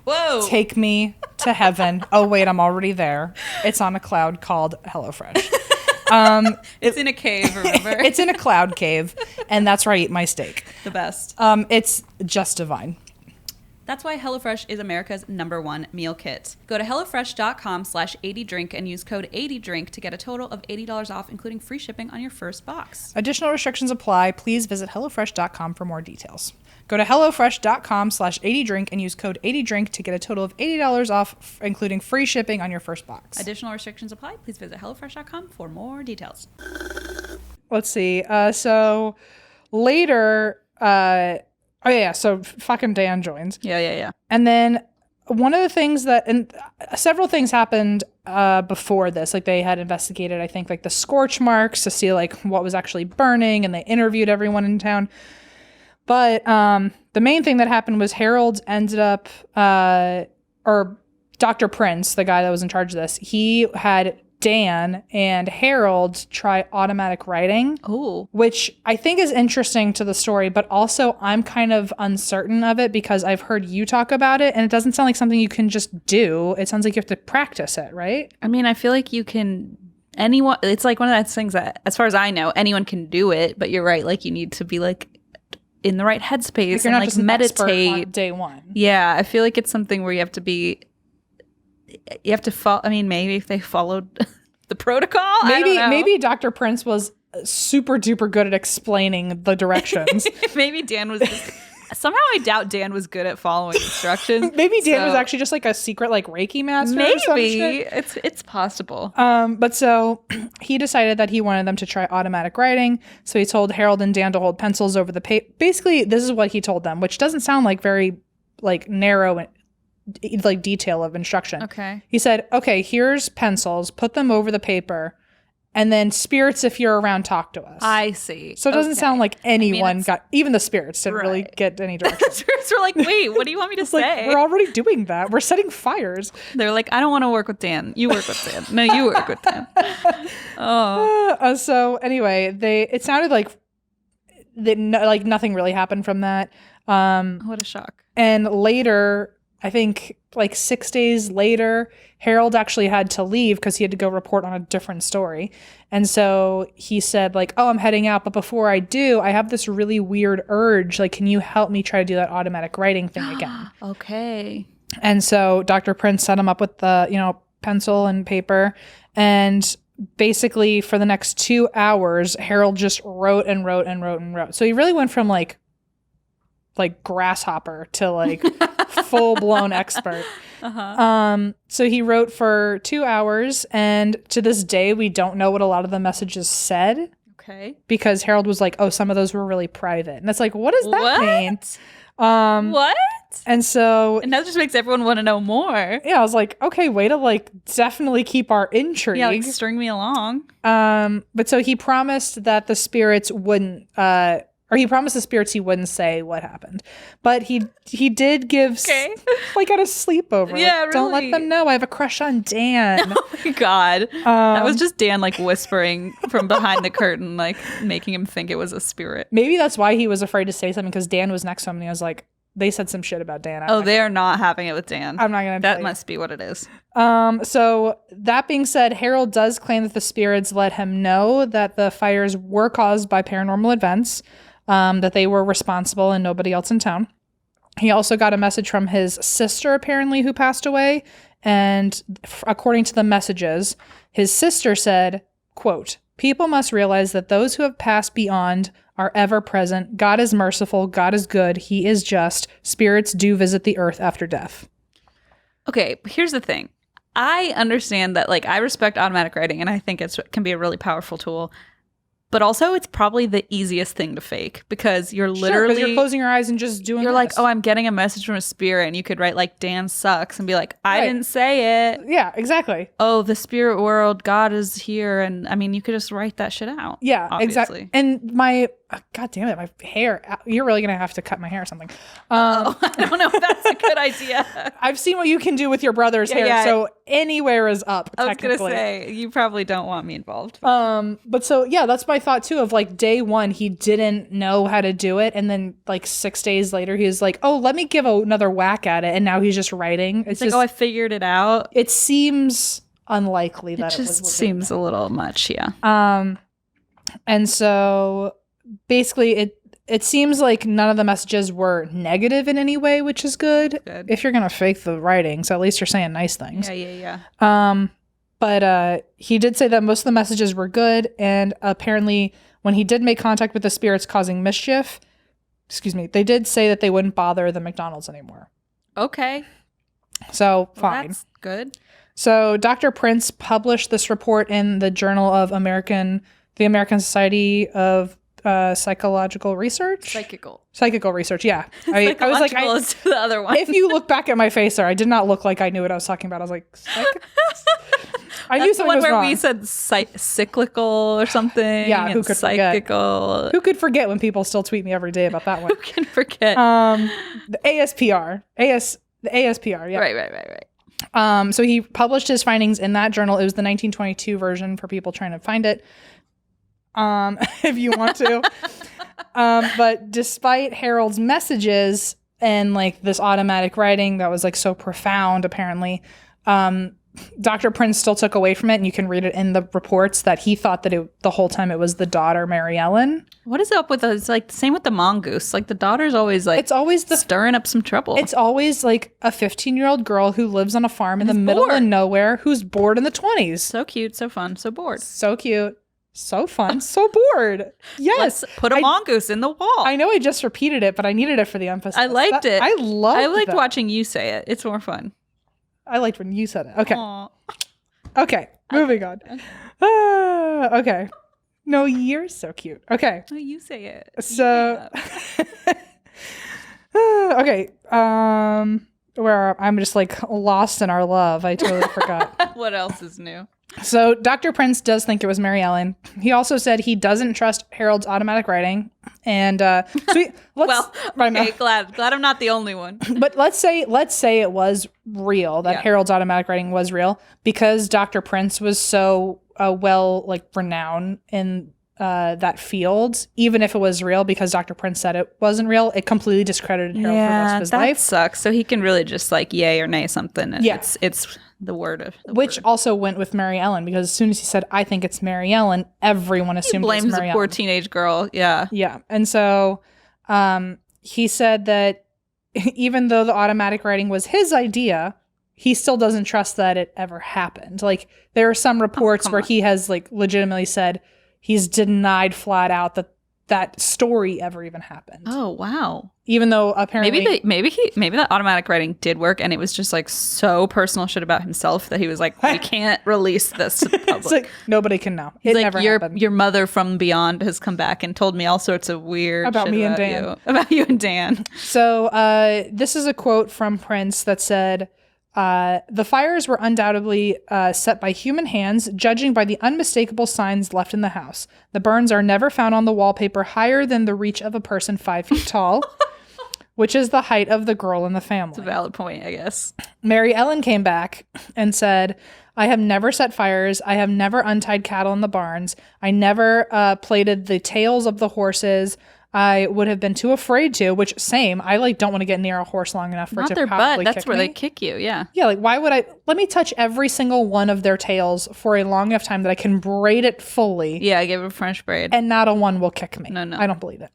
Whoa. Take me to heaven. Oh, wait, I'm already there. It's on a cloud called HelloFresh. It's in a cave, remember? It's in a cloud cave, and that's where I eat my steak. The best. It's just divine. That's why HelloFresh is America's #1 meal kit. Go to HelloFresh.com/80drink and use code 80drink to get a total of $80 off, including free shipping on your first box. Additional restrictions apply. Please visit HelloFresh.com for more details. Go to HelloFresh.com/80drink and use code 80drink to get a total of $80 off, including free shipping on your first box. Additional restrictions apply. Please visit HelloFresh.com for more details. Let's see. So later... so fucking Dan joins. Yeah. And then one of the things and several things happened before this. Like they had investigated, I think, like the scorch marks to see like what was actually burning, and they interviewed everyone in town. But the main thing that happened was Harold ended up, or Dr. Prince, the guy that was in charge of this, he had Dan and Harold try automatic writing. Oh, which I think is interesting to the story, but also I'm kind of uncertain of it because I've heard you talk about it and it doesn't sound like something you can just do. It sounds like you have to practice it, right? I mean, I feel like you can, anyone, it's like one of those things that, as far as I know, anyone can do it, but you're right, like you need to be like in the right headspace like you're not and like just an expert meditate on day one. Yeah, I feel like it's something where you have to follow. I mean, maybe if they followed the protocol, maybe Dr. Prince was super duper good at explaining the directions. Maybe Dan was just, somehow I doubt Dan was good at following instructions. Maybe Dan was actually just like a secret like Reiki master. Maybe it's possible. But so he decided that he wanted them to try automatic writing. So he told Harold and Dan to hold pencils over the paper. Basically, this is what he told them, which doesn't sound like very like narrow and like detail of instruction. Okay. He said, okay, here's pencils, put them over the paper, and then spirits, if you're around, talk to us. I see. So it doesn't sound like anyone got, even the spirits didn't really get any direction. The spirits were like, wait, what do you want me to say? Like, we're already doing that. We're setting fires. They're like, I don't want to work with Dan. You work with Dan. No, you work with Dan. Oh. So anyway, it sounded like nothing really happened from that. What a shock. And later, I think like 6 days later, Harold actually had to leave because he had to go report on a different story. And so he said like, oh, I'm heading out. But before I do, I have this really weird urge. Like, can you help me try to do that automatic writing thing again? Okay. And so Dr. Prince set him up with the, pencil and paper. And basically for the next 2 hours, Harold just wrote and wrote and wrote and wrote. So he really went from like grasshopper to like full blown expert. So he wrote for 2 hours, and to this day we don't know what a lot of the messages said. Okay. Because Harold was like, "Oh, some of those were really private," and it's like, what does that mean? What? And so, and that just makes everyone want to know more. Yeah, I was like, okay, way to like definitely keep our intrigue. Yeah, like string me along. But so he promised that the spirits wouldn't, or he promised the spirits he wouldn't say what happened. But he did give, like at a sleepover. Yeah, like, really. Don't let them know I have a crush on Dan. Oh my God. That was just Dan like whispering from behind the curtain, like making him think it was a spirit. Maybe that's why he was afraid to say something, because Dan was next to him and he was like, they said some shit about Dan. They are not having it with Dan. I'm not going to. That must be what it is. So that being said, Harold does claim that the spirits let him know that the fires were caused by paranormal events, that they were responsible and nobody else in town. He also got a message from his sister, apparently, who passed away. And according to the messages, his sister said, quote, "People must realize that those who have passed beyond are ever present. God is merciful. God is good. He is just. Spirits do visit the earth after death." Okay, here's the thing. I understand that, like, I respect automatic writing, and I think it can be a really powerful tool. But also, it's probably the easiest thing to fake, because you're literally... you're closing your eyes and just doing You're this. like, oh, I'm getting a message from a spirit, and you could write, like, Dan sucks, and be like, I didn't say it. Yeah, exactly. Oh, the spirit world, God is here, and, I mean, you could just write that shit out. Yeah, obviously. exactly. And my... God damn it, my hair. You're really going to have to cut my hair or something. I don't know if that's a good idea. I've seen what you can do with your brother's hair, so anywhere is up, I was technically. going to say, you probably don't want me involved. But so, yeah, that's my thought, too, of, like, day one, he didn't know how to do it, and then, like, 6 days later, he was like, oh, let me give another whack at it, and now he's just writing. It's like, just, I figured it out. It seems unlikely that it just seems a little much, yeah. And so... basically it seems like none of the messages were negative in any way, which is good. If you're gonna fake the writing, so at least you're saying nice things. Yeah. But he did say that most of the messages were good, and apparently when he did make contact with the spirits causing mischief, they did say that they wouldn't bother the McDonald's anymore. Okay, so fine. That's good. So Dr. Prince published this report in the Journal of the American Society of Psychological Research. Psychical research. Yeah, I was like, the other one. If you look back at my face there, I did not look like I knew what I was talking about. I was like, I knew something was wrong. We said cyclical or something. Yeah, who could psychical? Forget? Who could forget when people still tweet me every day about that one? Who can forget? The ASPR. The ASPR. Yeah. Right. So he published his findings in that journal. It was the 1922 version for people trying to find it. If you want to. But despite Harold's messages and like this automatic writing that was like so profound, apparently, Dr. Prince still took away from it, and you can read it in the reports that he thought that the whole time it was the daughter, Mary Ellen. What is up with those? Like same with the mongoose. Like the daughter's always like stirring up some trouble. It's always like a 15-year-old girl who lives on a farm in the middle of nowhere who's bored in the 20s. So cute, so fun, so bored. So cute. So fun, so bored. Yes. Let's put a mongoose in the wall. I know I just repeated it, but I needed it for the emphasis. I liked it. I liked watching you say it. It's more fun. I liked when you said it. Okay. Aww. Okay. Moving on. Okay. No, you're so cute. Okay. Oh, you say it. So. Okay. Where I'm just like lost in our love. I totally forgot. What else is new? So Dr. Prince does think it was Mary Ellen. He also said he doesn't trust Harold's automatic writing. And glad I'm not the only one. But let's say it was real, that Harold's automatic writing was real, because Dr. Prince was so renowned in that field. Even if it was real, because Dr. Prince said it wasn't real, it completely discredited Harold for the rest of his life. That sucks. So he can really just like yay or nay something. And it's the word of the which word. Also went with Mary Ellen, because as soon as he said, I think it's Mary Ellen, everyone assumed it was Mary Ellen. Blames the poor teenage girl. Yeah. Yeah. And so he said that even though the automatic writing was his idea, he still doesn't trust that it ever happened. Like, there are some reports where he has like legitimately said he's denied flat out that story ever even happened. Oh, wow. Even though apparently maybe that automatic writing did work, and it was just like so personal shit about himself that he was like, we can't release this to the public. It's like nobody can know. He's It like, never happened. Your mother from beyond has come back and told me all sorts of weird About shit me and about Dan. you. About you and Dan. So this is a quote from Prince that said, the fires were undoubtedly set by human hands, judging by the unmistakable signs left in the house. The burns are never found on the wallpaper higher than the reach of a person 5 feet tall, which is the height of the girl in the family. It's a valid point, I guess. Mary Ellen came back and said, I have never set fires. I have never untied cattle in the barns. I never plaited the tails of the horses. I would have been too afraid to, which same. I like don't want to get near a horse long enough for Not it to their probably butt. That's kick where me. they kick you. Yeah. Yeah, like why would I? Let me touch every single one of their tails for a long enough time that I can braid it fully. Yeah, give it a French braid. And not a one will kick me. No. I don't believe it.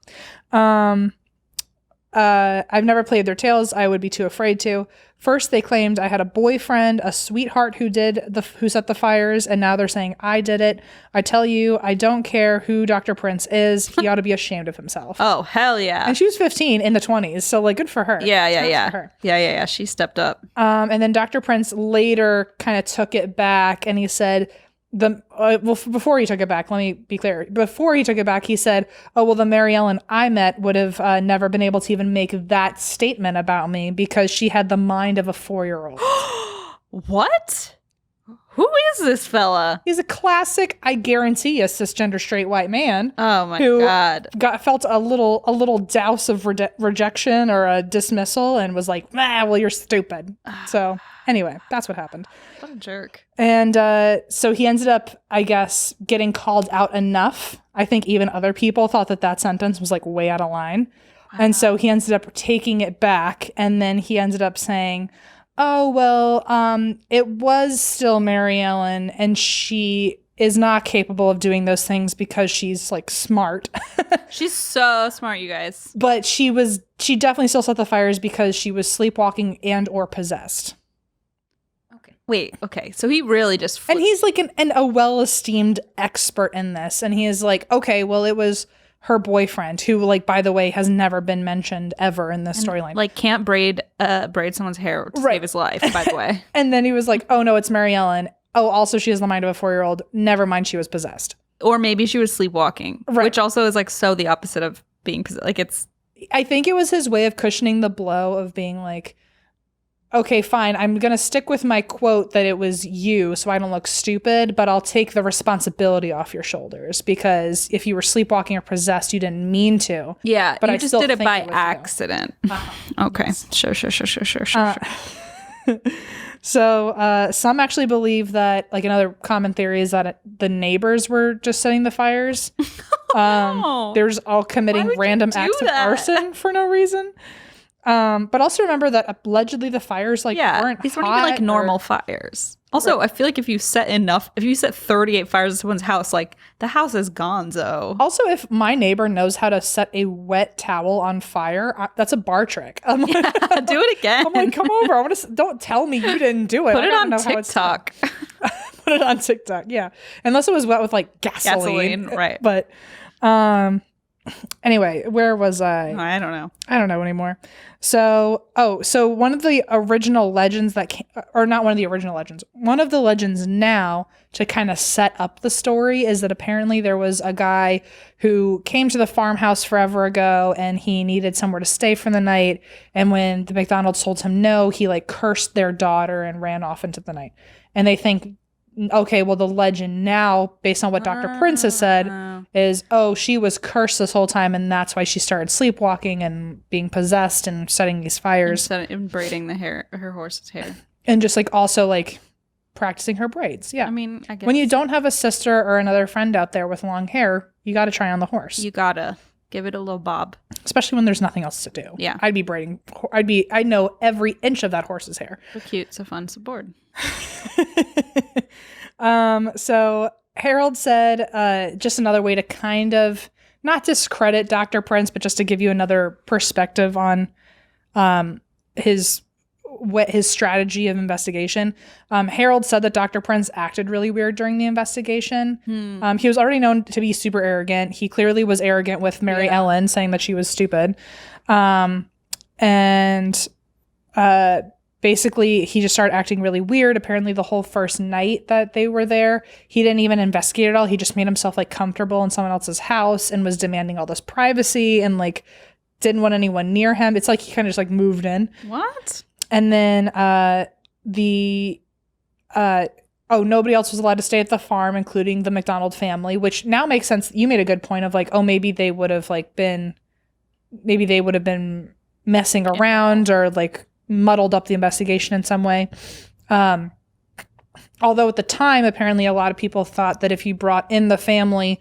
I've never played their tails. I would be too afraid to. First, they claimed I had a boyfriend, a sweetheart who set the fires, and now they're saying I did it. I tell you, I don't care who Dr. Prince is. He ought to be ashamed of himself. Oh, hell yeah. And she was 15 in the 20s, so like good for her. Yeah. For her. Yeah. She stepped up. And then Dr. Prince later kind of took it back, and he said, before he took it back, let me be clear. Before he took it back, he said, oh, well, the Mary Ellen I met would have never been able to even make that statement about me because she had the mind of a 4-year-old. What? Who is this fella? He's a classic, I guarantee, a cisgender straight white man. Oh my who God. Felt a little douse of rejection or a dismissal and was like, well, you're stupid. So anyway, that's what happened. What a jerk. And so he ended up, I guess, getting called out enough. I think even other people thought that sentence was like way out of line. Wow. And so he ended up taking it back. And then he ended up saying, oh, well, it was still Mary Ellen, and she is not capable of doing those things because she's like smart. She's so smart, you guys. But she definitely still set the fires because she was sleepwalking and or possessed. Wait, okay. So he really just And he's like a well-esteemed expert in this. And he is like, okay, well, it was her boyfriend who, like, by the way, has never been mentioned ever in this storyline. Like, can't braid someone's hair to save his life, by the way. And then he was like, oh, no, it's Mary Ellen. Oh, also, she has the mind of a 4-year-old. Never mind, she was possessed. Or maybe she was sleepwalking, which also is, like, so the opposite of being possessed. Like, it's... I think it was his way of cushioning the blow of being like, okay, fine, I'm going to stick with my quote that it was you so I don't look stupid, but I'll take the responsibility off your shoulders because if you were sleepwalking or possessed, you didn't mean to. Yeah, but you I just still did it think by was accident. Okay, sure. So some actually believe that, like, another common theory is that the neighbors were just setting the fires. There's all committing random acts of arson for no reason. But also remember that allegedly the fires weren't these weren't even like normal fires. Also, I feel like if you set 38 fires in someone's house, like the house is gonzo. Also, if my neighbor knows how to set a wet towel on fire, that's a bar trick. I'm like, do it again. I'm like, come over. I want to. Don't tell me you didn't do it. Put it on TikTok. Put it on TikTok. Yeah, unless it was wet with like gasoline, right? But anyway, where was I? I don't know. I don't know anymore. So one of the original legends one of the legends now to kind of set up the story is that apparently there was a guy who came to the farmhouse forever ago and he needed somewhere to stay for the night. And when the McDonald's told him no, he like cursed their daughter and ran off into the night. And they think, okay, well, the legend now, based on what Dr. Prince has said, is, oh, she was cursed this whole time, and that's why she started sleepwalking and being possessed and setting these fires. And braiding her horse's hair. And just, like, also, like, practicing her braids. Yeah. I mean, I guess. When you don't have a sister or another friend out there with long hair, you got to try on the horse. You got to give it a little bob. Especially when there's nothing else to do. Yeah. I'd be braiding. I know every inch of that horse's hair. So cute, so fun, so bored. So Harold said, just another way to kind of not discredit Dr. Prince, but just to give you another perspective on his strategy of investigation. Harold said that Dr. Prince acted really weird during the investigation. He was already known to be super arrogant. He clearly was arrogant with Mary Ellen, saying that she was stupid. Basically, he just started acting really weird. Apparently, the whole first night that they were there, he didn't even investigate at all. He just made himself like comfortable in someone else's house and was demanding all this privacy and like didn't want anyone near him. It's like he kind of just like moved in. What? And then nobody else was allowed to stay at the farm, including the McDonald family, which now makes sense. You made a good point of like, oh, maybe they would have been messing around or like muddled up the investigation in some way. Although at the time, apparently a lot of people thought that if you brought in the family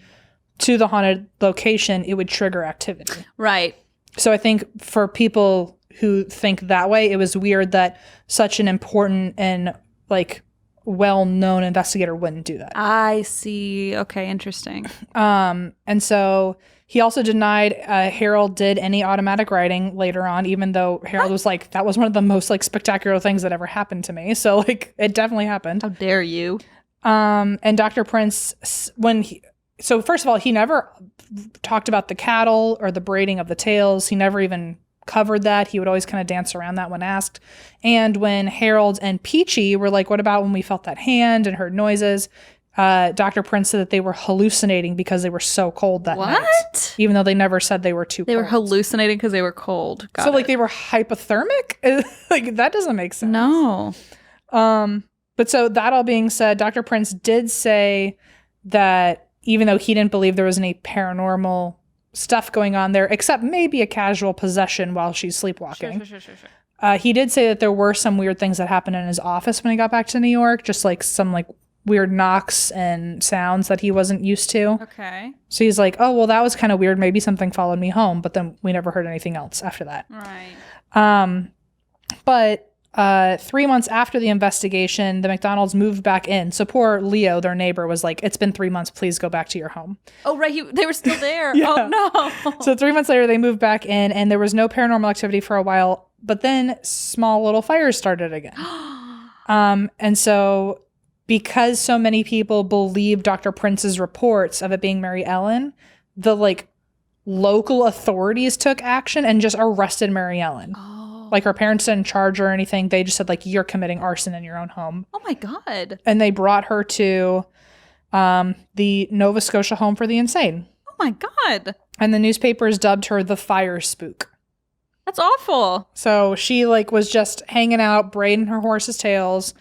to the haunted location, it would trigger activity. Right. So I think for people who think that way, it was weird that such an important and like well-known investigator wouldn't do that. I see. Okay, interesting. And so he also denied Harold did any automatic writing later on, even though Harold was like, that was one of the most like spectacular things that ever happened to me. So like it definitely happened. How dare you? And Dr. Prince, so first of all, he never talked about the cattle or the braiding of the tails. He never even covered that. He would always kind of dance around that when asked. And when Harold and Peachy were like, what about when we felt that hand and heard noises? Dr. Prince said that they were hallucinating because they were so cold that night. Even though they never said they were too cold. They were hallucinating because they were cold. So like they were hypothermic? Like that doesn't make sense. No. But so that all being said, Dr. Prince did say that even though he didn't believe there was any paranormal stuff going on there, except maybe a casual possession while she's sleepwalking. Sure. He did say that there were some weird things that happened in his office when he got back to New York, just like some like weird knocks and sounds that he wasn't used to. Okay. So he's like, oh, well, that was kind of weird. Maybe something followed me home, but then we never heard anything else after that. Right. But 3 months after the investigation, the McDonalds moved back in. So poor Leo, their neighbor, was like, it's been 3 months. Please go back to your home. Oh, right. They were still there. Yeah. Oh, no. So 3 months later, they moved back in and there was no paranormal activity for a while. But then small little fires started again. And so because so many people believed Dr. Prince's reports of it being Mary Ellen, the like local authorities took action and just arrested Mary Ellen. Oh. Like her parents didn't charge her or anything. They just said like, you're committing arson in your own home. Oh my God. And they brought her to the Nova Scotia Home for the Insane. Oh my God. And the newspapers dubbed her the fire spook. That's awful. So she like was just hanging out, braiding her horse's tails.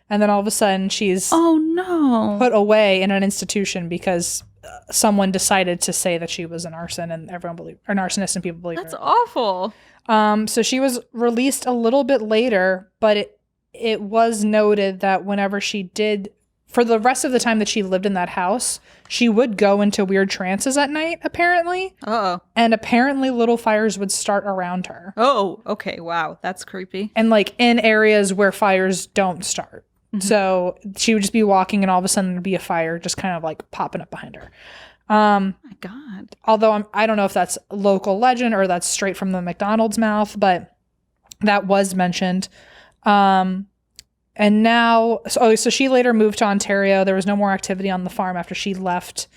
And then all of a sudden she's put away in an institution because someone decided to say that she was an arson and everyone believed, or an arsonist, and people believed her. That's awful. So she was released a little bit later, but it was noted that whenever she did, for the rest of the time that she lived in that house, she would go into weird trances at night, apparently. Uh-oh. And apparently little fires would start around her. Oh, okay. Wow. That's creepy. And like in areas where fires don't start. Mm-hmm. So she would just be walking and all of a sudden there'd be a fire just kind of like popping up behind her. Oh my God. Although I don't know if that's local legend or that's straight from the McDonald's mouth, but that was mentioned. And now, so she later moved to Ontario. There was no more activity on the farm after she left.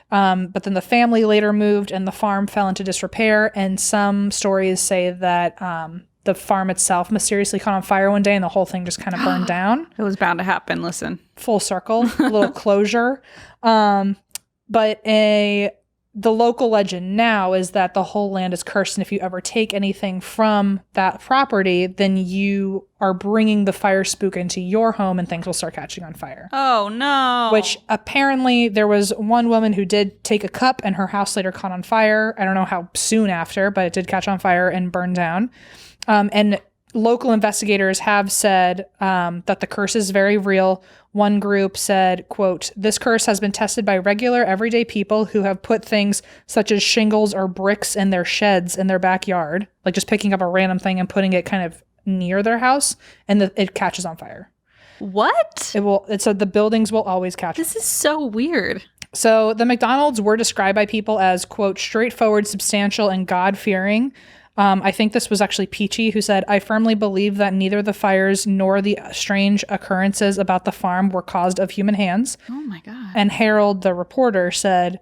But then the family later moved and the farm fell into disrepair. And some stories say that the farm itself mysteriously caught on fire one day and the whole thing just kind of burned down. It was bound to happen. Listen. Full circle, a little closure. But the local legend now is that the whole land is cursed. And if you ever take anything from that property, then you are bringing the fire spook into your home and things will start catching on fire. Oh, no. Which apparently there was one woman who did take a cup and her house later caught on fire. I don't know how soon after, but it did catch on fire and burn down. And local investigators have said that the curse is very real. One group said, quote, "This curse has been tested by regular everyday people who have put things such as shingles or bricks in their sheds in their backyard, like just picking up a random thing and putting it kind of near their house, and it catches on fire." What? So the buildings will always catch. This is so weird. So the McDonalds were described by people as, quote, "straightforward, substantial, and God-fearing." I think this was actually Peachy who said, I firmly believe that neither the fires nor the strange occurrences about the farm were caused of human hands. Oh my God. And Harold, the reporter, said,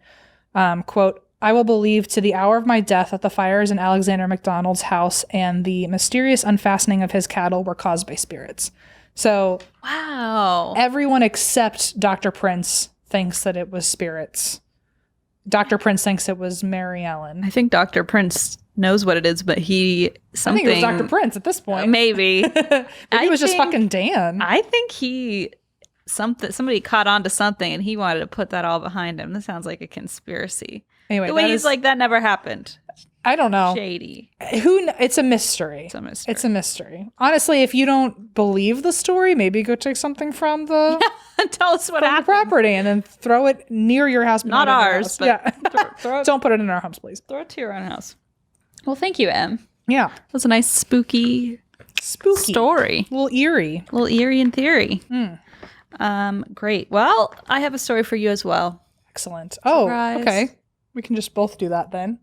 quote, I will believe to the hour of my death that the fires in Alexander McDonald's house and the mysterious unfastening of his cattle were caused by spirits. So Wow. everyone except Dr. Prince thinks that it was spirits. Dr. Prince thinks it was Mary Ellen. I think Dr. Prince knows what it is, but I think it was Dr. Prince at this point. Maybe. Maybe it was just fucking Dan. I think somebody caught on to something and he wanted to put that all behind him. This sounds like a conspiracy. Anyway, the way he's like, that never happened. I don't know. Shady. It's a mystery. It's a mystery. Honestly, if you don't believe the story, maybe go take something from the tell us what happened. The property and then throw it near your house. Not ours, but yeah. Don't put it in our house, please. Throw it to your own house. Well, thank you, Em. Yeah. That was a nice spooky story. A little eerie. A little eerie in theory. Great. Well, I have a story for you as well. Excellent. Surprise. Oh, okay. We can just both do that then.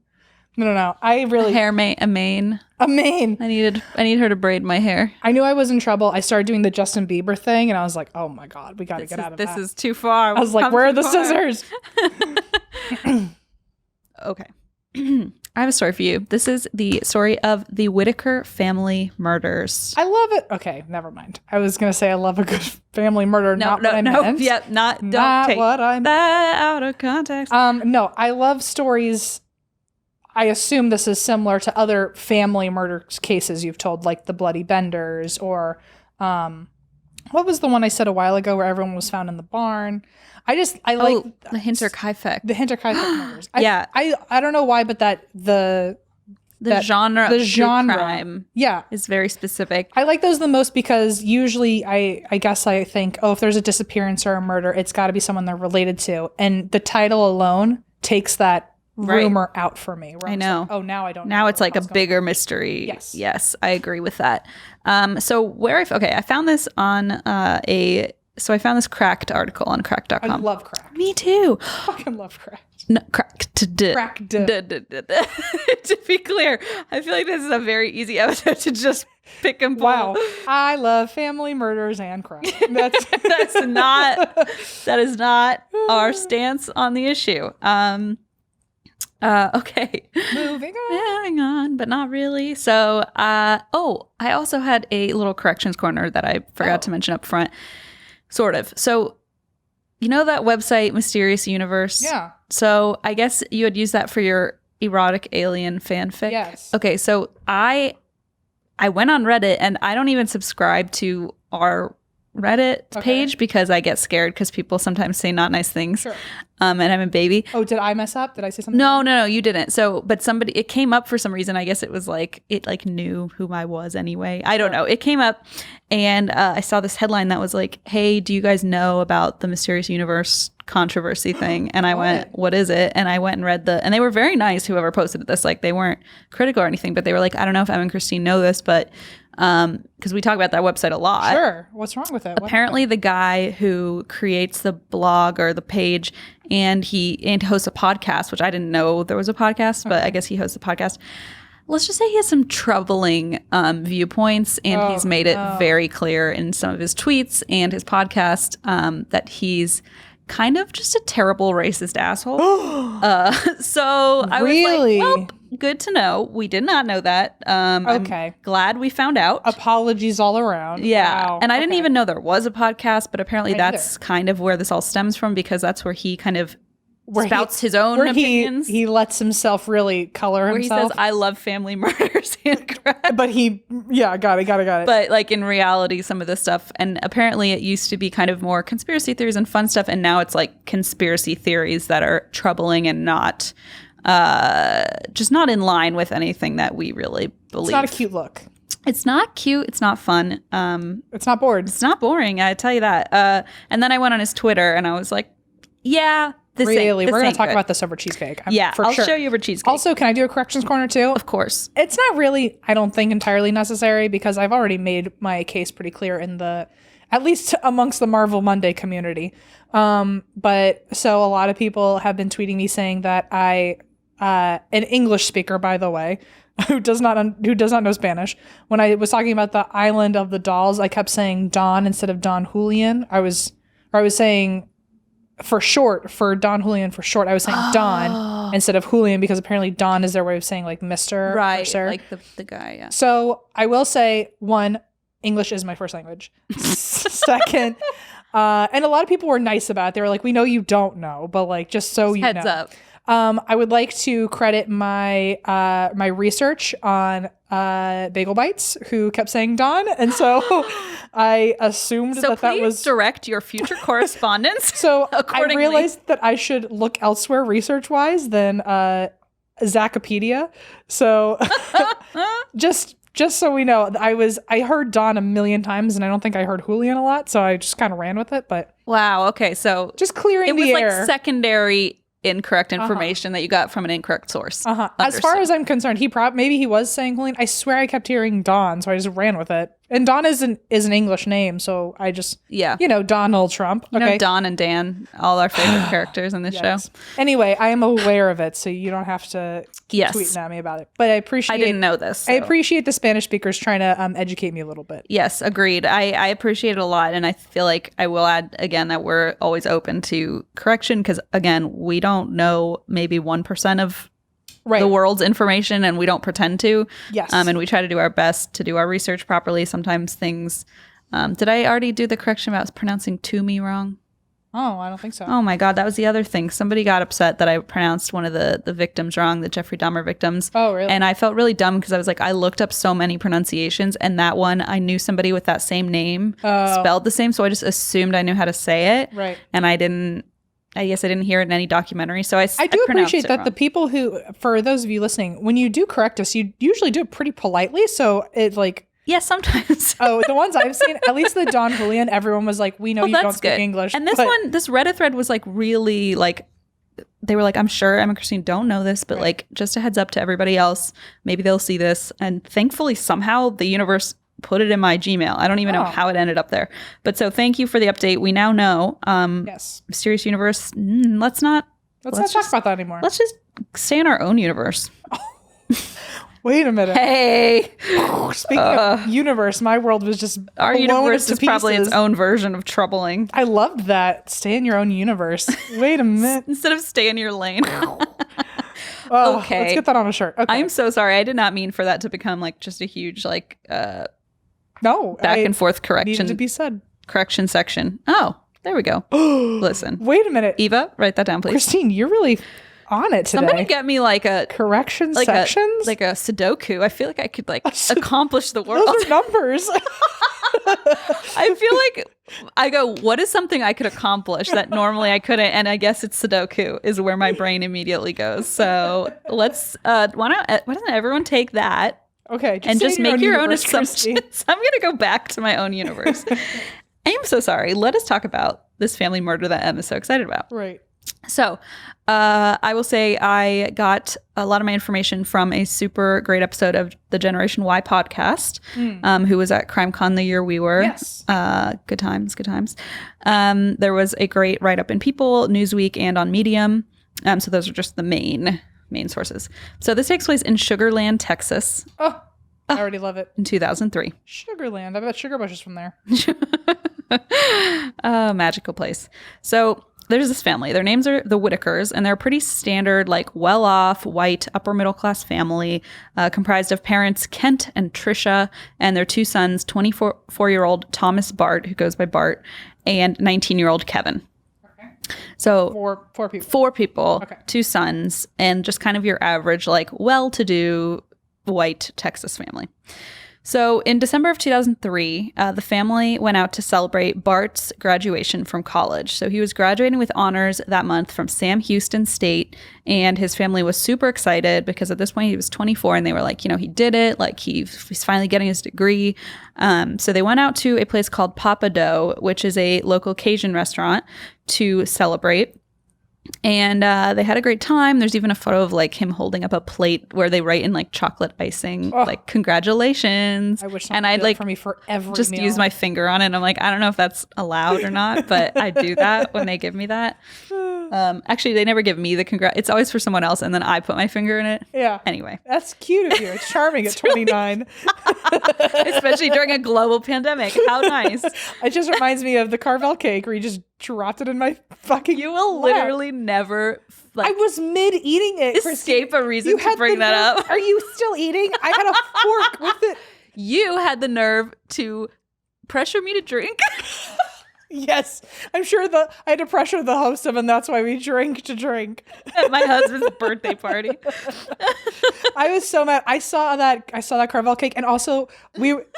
No. I really a mane. A mane. I need her to braid my hair. I knew I was in trouble. I started doing the Justin Bieber thing, and I was like, "Oh my God, we got to get out of this. that." This is too far. I was like, "Where are the scissors?" Okay. I have a story for you. This is the story of the Whitaker Family Murders. I love it. Okay, never mind. I was gonna say I love a good family murder. Not what I meant. Yep, not take what I meant. That out of context. No, I love stories. I assume this is similar to other family murder cases you've told, like the Bloody Benders or what was the one I said a while ago where everyone was found in the barn? I like the Hinterkaifeck. The Hinterkaifeck murders. Yeah. I don't know why, but the genre crime is very specific. I like those the most because usually I guess I think, if there's a disappearance or a murder, it's got to be someone they're related to. And the title alone takes that rumor out for me. I know. Like, now I don't know. Now it's like a bigger mystery. Yes, I agree with that. I found this on So I found this Cracked article on cracked.com. I love Cracked. Me too. I fucking love Cracked. No, Cracked. Cracked. To be clear, I feel like this is a very easy episode to just pick and pull. Wow. I love family murders and Cracked. That is not our stance on the issue. Okay. Moving on, but not really. So, I also had a little corrections corner that I forgot to mention up front. Sort of. So, you know that website, Mysterious Universe? Yeah. So, I guess you had used that for your erotic alien fanfic? Yes. Okay, so I went on Reddit, and I don't even subscribe to our Reddit page because I get scared because people sometimes say not nice things. Sure. And I'm a baby. Oh, did I mess up? Did I say something? No, you didn't. So, but it came up for some reason. I guess it was like, it like knew who I was anyway. I don't know. It came up and I saw this headline that was like, hey, do you guys know about the Mysterious Universe controversy thing? And I went, what is it? And I went and read and they were very nice, whoever posted this. Like, they weren't critical or anything, but they were like, I don't know if Em and Christine know this, but because we talk about that website a lot. Sure. What's wrong with it? Apparently the guy who creates the blog or the page and he hosts a podcast, which I didn't know there was a podcast, but I guess he hosts a podcast. Let's just say he has some troubling viewpoints, and he's made it very clear in some of his tweets and his podcast that he's kind of just a terrible racist asshole. So I was like, well, good to know. We did not know that. I'm glad we found out. Apologies all around. Yeah. Wow. And I didn't even know there was a podcast, but apparently that's kind of where this all stems from, because that's where he kind of spouts his own opinions. He lets himself really color himself. Where he says, I love family murders and crap. But got it. But like in reality, some of this stuff, and apparently it used to be kind of more conspiracy theories and fun stuff, and now it's like conspiracy theories that are troubling and not, just not in line with anything that we really believe. It's not a cute look. It's not cute. It's not fun. It's not bored. It's not boring. I tell you that. And then I went on his Twitter and I was like, yeah, we're going to talk about this over cheesecake. I'll show you over cheesecake. Also, can I do a corrections corner too? Of course. It's not really, I don't think, entirely necessary because I've already made my case pretty clear at least amongst the Marvel Monday community. But so a lot of people have been tweeting me saying that an English speaker, by the way, who does not know Spanish, when I was talking about the island of the dolls, I kept saying Don instead of Don Julian. I was saying for Don Julian for short, I was saying Don instead of Julian because apparently Don is their way of saying like Mr. Right, or Sir. like the guy, yeah. So I will say, one, English is my first language. Second, and a lot of people were nice about it. They were like, we know you don't know, but like just so you Heads know. up. I would like to credit my my research on Bagel Bites, who kept saying Don, and so I assumed So that was direct your future correspondence. So I accordingly. realized that I should look elsewhere research wise than Zakipedia. So just so we know, I heard Don a million times, and I don't think I heard Julian a lot, so I just kind of ran with it. But Wow. Okay. So just clearing it was the like air. secondary incorrect information that you got from an incorrect source. As far Understood. as I'm concerned, maybe he was saying Julian. I swear I kept hearing Don, so I just ran with it. And Don is an English name, so I just Donald Trump. You Okay, know, Don and Dan, all our favorite characters in this Yes. show. Anyway, I am aware of it, so you don't have to keep Yes. tweeting at me about it. But I appreciate. I didn't know this. I so. appreciate the Spanish speakers trying to educate me a little bit. Yes, agreed. I appreciate it a lot. And I feel like I will add again that we're always open to correction because, again, we don't know maybe 1% of Right. the world's information and we don't pretend to. Yes. And we try to do our best to do our research properly. Sometimes things. Did I already do the correction about pronouncing Toomey wrong? Oh, I don't think so. Oh my God, that was the other thing. Somebody got upset that I pronounced one of the victims wrong, the Jeffrey Dahmer victims. Oh, really? And I felt really dumb because I was like, I looked up so many pronunciations and that one, I knew somebody with that same name spelled the same. So I just assumed I knew how to say it. Right. And I guess I didn't hear it in any documentary. So I do pronounced appreciate it that wrong. the people who, for those of you listening, when you do correct us, you usually do it pretty politely. So it like, Yeah, sometimes. oh, the ones I've seen, at least the Don Julian, everyone was like, we know you don't speak English. And this Reddit thread was like really like, they were like, I'm sure Emma and Christine don't know this, but like just a heads up to everybody else, maybe they'll see this. And thankfully somehow the universe put it in my Gmail. I don't even know how it ended up there. But so thank you for the update. We now know, yes. Mysterious Universe, let's not talk about that anymore. Let's just stay in our own universe. Wait a minute. Hey, Speaking of universe, my world was just our blown universe to is probably its pieces. own version of troubling. I loved that. Stay in your own universe. Wait a minute. Instead of stay in your lane. Oh, Okay. Let's get that on a shirt. Okay. I'm so sorry. I did not mean for that to become like just a huge like no back and forth needed to be said. correction section. Oh, there we go. Listen, Wait a minute. Eva, write that down, please. Christine, you're really on it today. Somebody get me like a correction like sections? like a Sudoku. I feel like I could like accomplish the world. Those are numbers. I feel like I go, what is something I could accomplish that normally I couldn't? And I guess it's Sudoku is where my brain immediately goes. So let's why doesn't everyone take that? Okay, And just make your own Christine. assumptions. I'm going to go back to my own universe. I am so sorry. Let us talk about this family murder that Emma's so excited about. Right. So I will say I got a lot of my information from a super great episode of the Generation Y podcast, who was at CrimeCon the year we were. Yes. Good times, good times. There was a great write-up in People, Newsweek, and on Medium. So those are just the main sources. So this takes place in Sugar Land, Texas Oh, I already love it. in 2003. Sugarland. I bet Sugar Bush is from there. Oh, magical place. So there's this family. Their names are the Whitakers, and they're a pretty standard, like well-off, white, upper-middle-class family comprised of parents Kent and Trisha and their two sons, 24-year-old Thomas Bart, who goes by Bart, and 19-year-old Kevin. Okay. So Four people. four people, Okay. two sons, and just kind of your average, like well-to-do white Texas family. So in December of 2003, the family went out to celebrate Bart's graduation from college. So he was graduating with honors that month from Sam Houston State, and his family was super excited because at this point he was 24, and they were like, he did it. Like he's finally getting his degree. So they went out to a place called Papa Dough, which is a local Cajun restaurant, to celebrate. And they had a great time. There's even a photo of like him holding up a plate where they write in like chocolate icing, like congratulations. I wish and I'd did like for me for every just meal. use my finger on it. And I'm like, I don't know if that's allowed or not, but I do that when they give me that. Actually, they never give me the It's always for someone else, and then I put my finger in it. Yeah. Anyway. That's cute of you. It's charming at 29. Especially during a global pandemic. How nice. It just reminds me of the Carvel cake where you just dropped it in my fucking You will lap. literally never... I was mid-eating it. Escape a reason to bring that up. Are you still eating? I had a fork with it. You had the nerve to pressure me to drink. Yes, I'm sure I had to pressure the host of, and that's why we drink to drink. At my husband's birthday party. I was so mad. I saw that Carvel cake, and also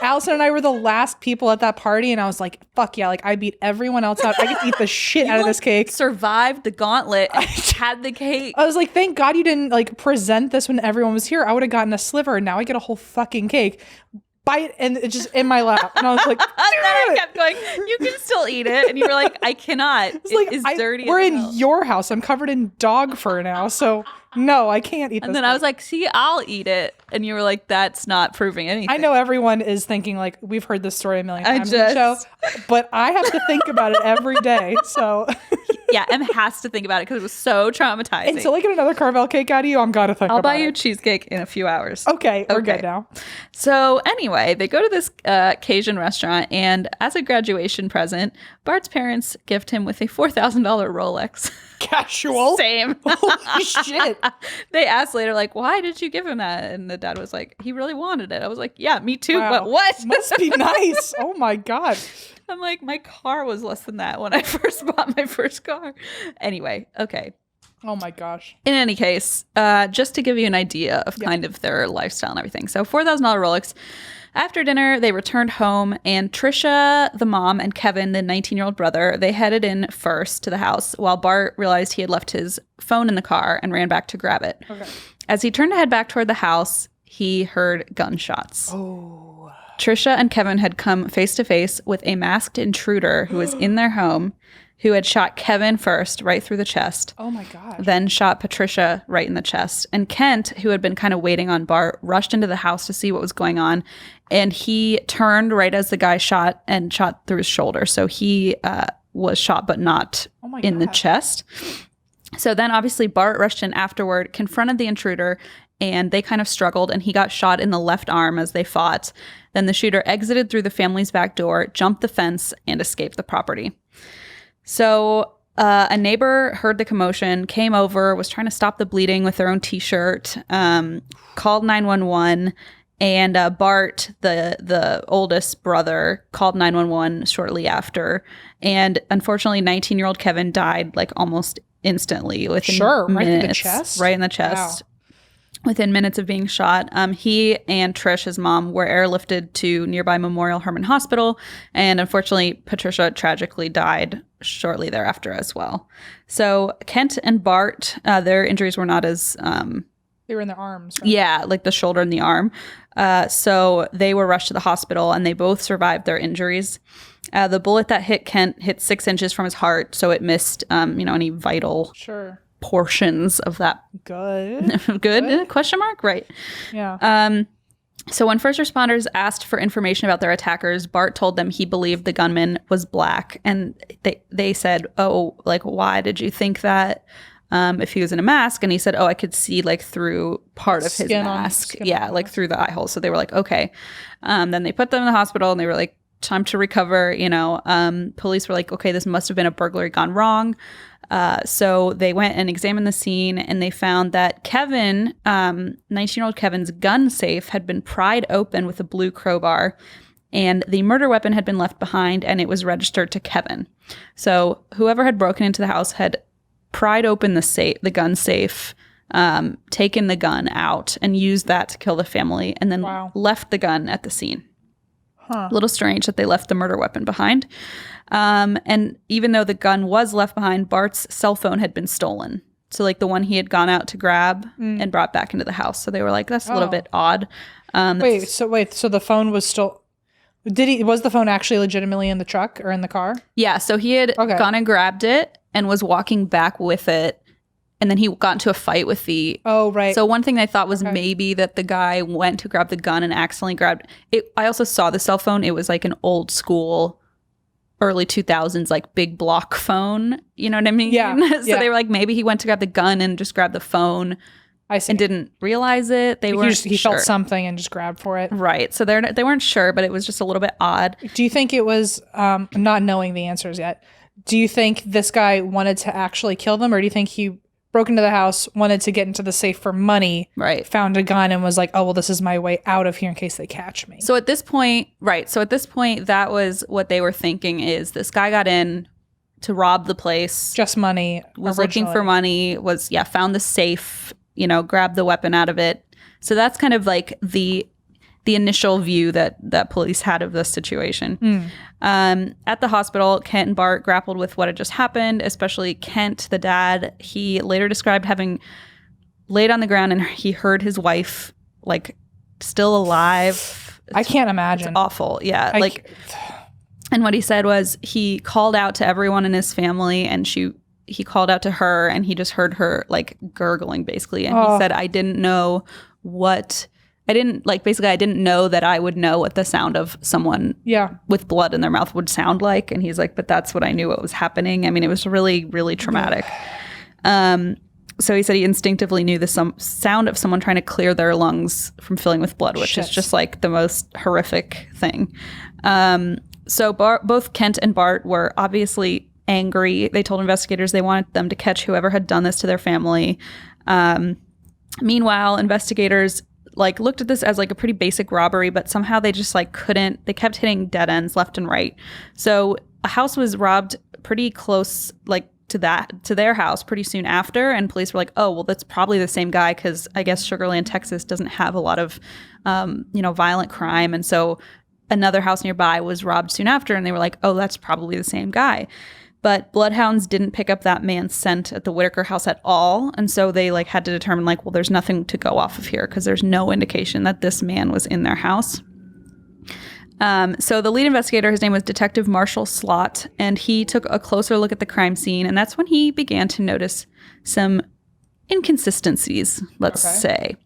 Allison and I were the last people at that party, and I was like, "Fuck yeah!" Like I beat everyone else out. I get to eat the shit out of this cake. Survived the gauntlet. I had the cake. I was like, "Thank God you didn't like present this when everyone was here. I would have gotten a sliver, and now I get a whole fucking cake." Bite and it's just in my lap, and I was like, and then I kept going, you can still eat it, and you were like, I cannot. It's dirty. We're in your house. I'm covered in dog fur now, so no, I can't eat this. And then I was like, see, I'll eat it, and you were like, that's not proving anything. I know everyone is thinking like we've heard this story a million times on the show, but I have to think about it every day. So yeah, Em has to think about it because it was so traumatizing. Until I get another Carvel cake out of you, I'm gotta think. I'll buy you it. a cheesecake in a few hours. Okay, we're good now. So anyway, they go to this Cajun restaurant, and as a graduation present, Bart's parents gift him with a $4,000 Rolex. Casual. Same. Holy shit. They asked later, like, why did you give him that? And the dad was like, he really wanted it. I was like, yeah, me too. Wow. But what? Must be nice. Oh my God. I'm like, my car was less than that when I first bought my first car. Anyway, okay. Oh my gosh. In any case, just to give you an idea of kind of their lifestyle and everything. So $4,000 Rolex. After dinner, they returned home, and Trisha, the mom, and Kevin, the 19-year-old brother, they headed in first to the house while Bart realized he had left his phone in the car and ran back to grab it. Okay. As he turned to head back toward the house, he heard gunshots. Oh. Trisha and Kevin had come face to face with a masked intruder who was in their home, who had shot Kevin first right through the chest. Oh my God. Then shot Patricia right in the chest. And Kent, who had been kind of waiting on Bart, rushed into the house to see what was going on. And he turned right as the guy shot through his shoulder. So he was shot, but not in the chest. So then obviously Bart rushed in afterward, confronted the intruder, and they kind of struggled, and he got shot in the left arm as they fought. Then the shooter exited through the family's back door, jumped the fence, and escaped the property. So a neighbor heard the commotion, came over, was trying to stop the bleeding with their own T-shirt, called 911, and Bart, the oldest brother, called 911 shortly after. And unfortunately, 19-year-old Kevin died like almost instantly within minutes. Right in the chest? Right in the chest. Wow. Within minutes of being shot. He and Trish, his mom, were airlifted to nearby Memorial Hermann Hospital. And unfortunately, Patricia tragically died shortly thereafter as well. So Kent and Bart, their injuries were not as... they were in their arms, right? Yeah, like the shoulder and the arm. So they were rushed to the hospital, and they both survived their injuries. The bullet that hit Kent hit 6 inches from his heart, so it missed, any vital... portions of that. Good? Question mark? Right. Yeah. So when first responders asked for information about their attackers, Bart told them he believed the gunman was black. And they said, oh, like, why did you think that? If he was in a mask? And he said, oh, I could see like through part of his mask. Like through the eye hole. So they were like, okay. Then they put them in the hospital, and they were like, time to recover. Police were like, okay, this must have been a burglary gone wrong. So they went and examined the scene, and they found that Kevin, 19-year-old Kevin's gun safe had been pried open with a blue crowbar, and the murder weapon had been left behind, and it was registered to Kevin. So whoever had broken into the house had pried open the gun safe, taken the gun out, and used that to kill the family, and then left the gun at the scene. A little strange that they left the murder weapon behind. And even though the gun was left behind, Bart's cell phone had been stolen. So like the one he had gone out to grab and brought back into the house. So they were like, that's a little bit odd. So the phone was still... was the phone actually legitimately in the truck or in the car? Yeah, so he had gone and grabbed it and was walking back with it. And then he got into a fight with the... Oh, right. So one thing they thought was maybe that the guy went to grab the gun and accidentally grabbed it. I also saw the cell phone. It was like an old school early 2000s like big block phone, you know what I mean? Yeah. So yeah. they were like, maybe he went to grab the gun and just grabbed the phone I see. and didn't realize it. They weren't He sure. felt something and just grabbed for it. Right. So they weren't sure, but it was just a little bit odd. Do you think it was, not knowing the answers yet, do you think this guy wanted to actually kill them, or do you think he broke into the house, wanted to get into the safe for money, Right. found a gun, and was like, oh, well, this is my way out of here in case they catch me? So at this point, that was what they were thinking, is this guy got in to rob the place, Just money. was looking for money, found the safe, grabbed the weapon out of it. So that's kind of like the initial view that police had of this situation. At the hospital, Kent and Bart grappled with what had just happened, especially Kent, the dad. He later described having laid on the ground and he heard his wife like still alive. I can't imagine. It's awful. Yeah. And what he said was he called out to everyone in his family, and he called out to her, and he just heard her like gurgling basically. And he said, I didn't know that I would know what the sound of someone with blood in their mouth would sound like. And he's like, but that's what I knew what was happening. I mean, it was really, really traumatic. So he said he instinctively knew the sound of someone trying to clear their lungs from filling with blood, which is just like the most horrific thing. So both Kent and Bart were obviously angry. They told investigators they wanted them to catch whoever had done this to their family. Meanwhile, investigators looked at this as like a pretty basic robbery, but somehow they just couldn't. They kept hitting dead ends left and right. So a house was robbed pretty close to their house pretty soon after, and police were like, oh, well, that's probably the same guy, because I guess Sugar Land, Texas doesn't have a lot of violent crime. And so another house nearby was robbed soon after, and they were like, oh, that's probably the same guy. But bloodhounds didn't pick up that man's scent at the Whitaker house at all. And so they had to determine well, there's nothing to go off of here because there's no indication that this man was in their house. So the lead investigator, his name was Detective Marshall Slott, and he took a closer look at the crime scene. And that's when he began to notice some inconsistencies, let's say.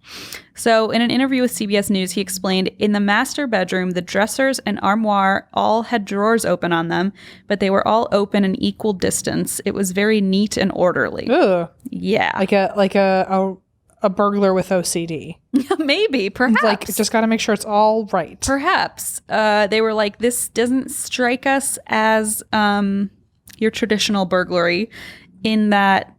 So in an interview with CBS News, he explained, in the master bedroom, the dressers and armoire all had drawers open on them, but they were all open an equal distance. It was very neat and orderly. Ugh. Yeah. Like a burglar with OCD. Maybe, perhaps. Just got to make sure it's all right. Perhaps. They were like, this doesn't strike us as your traditional burglary, in that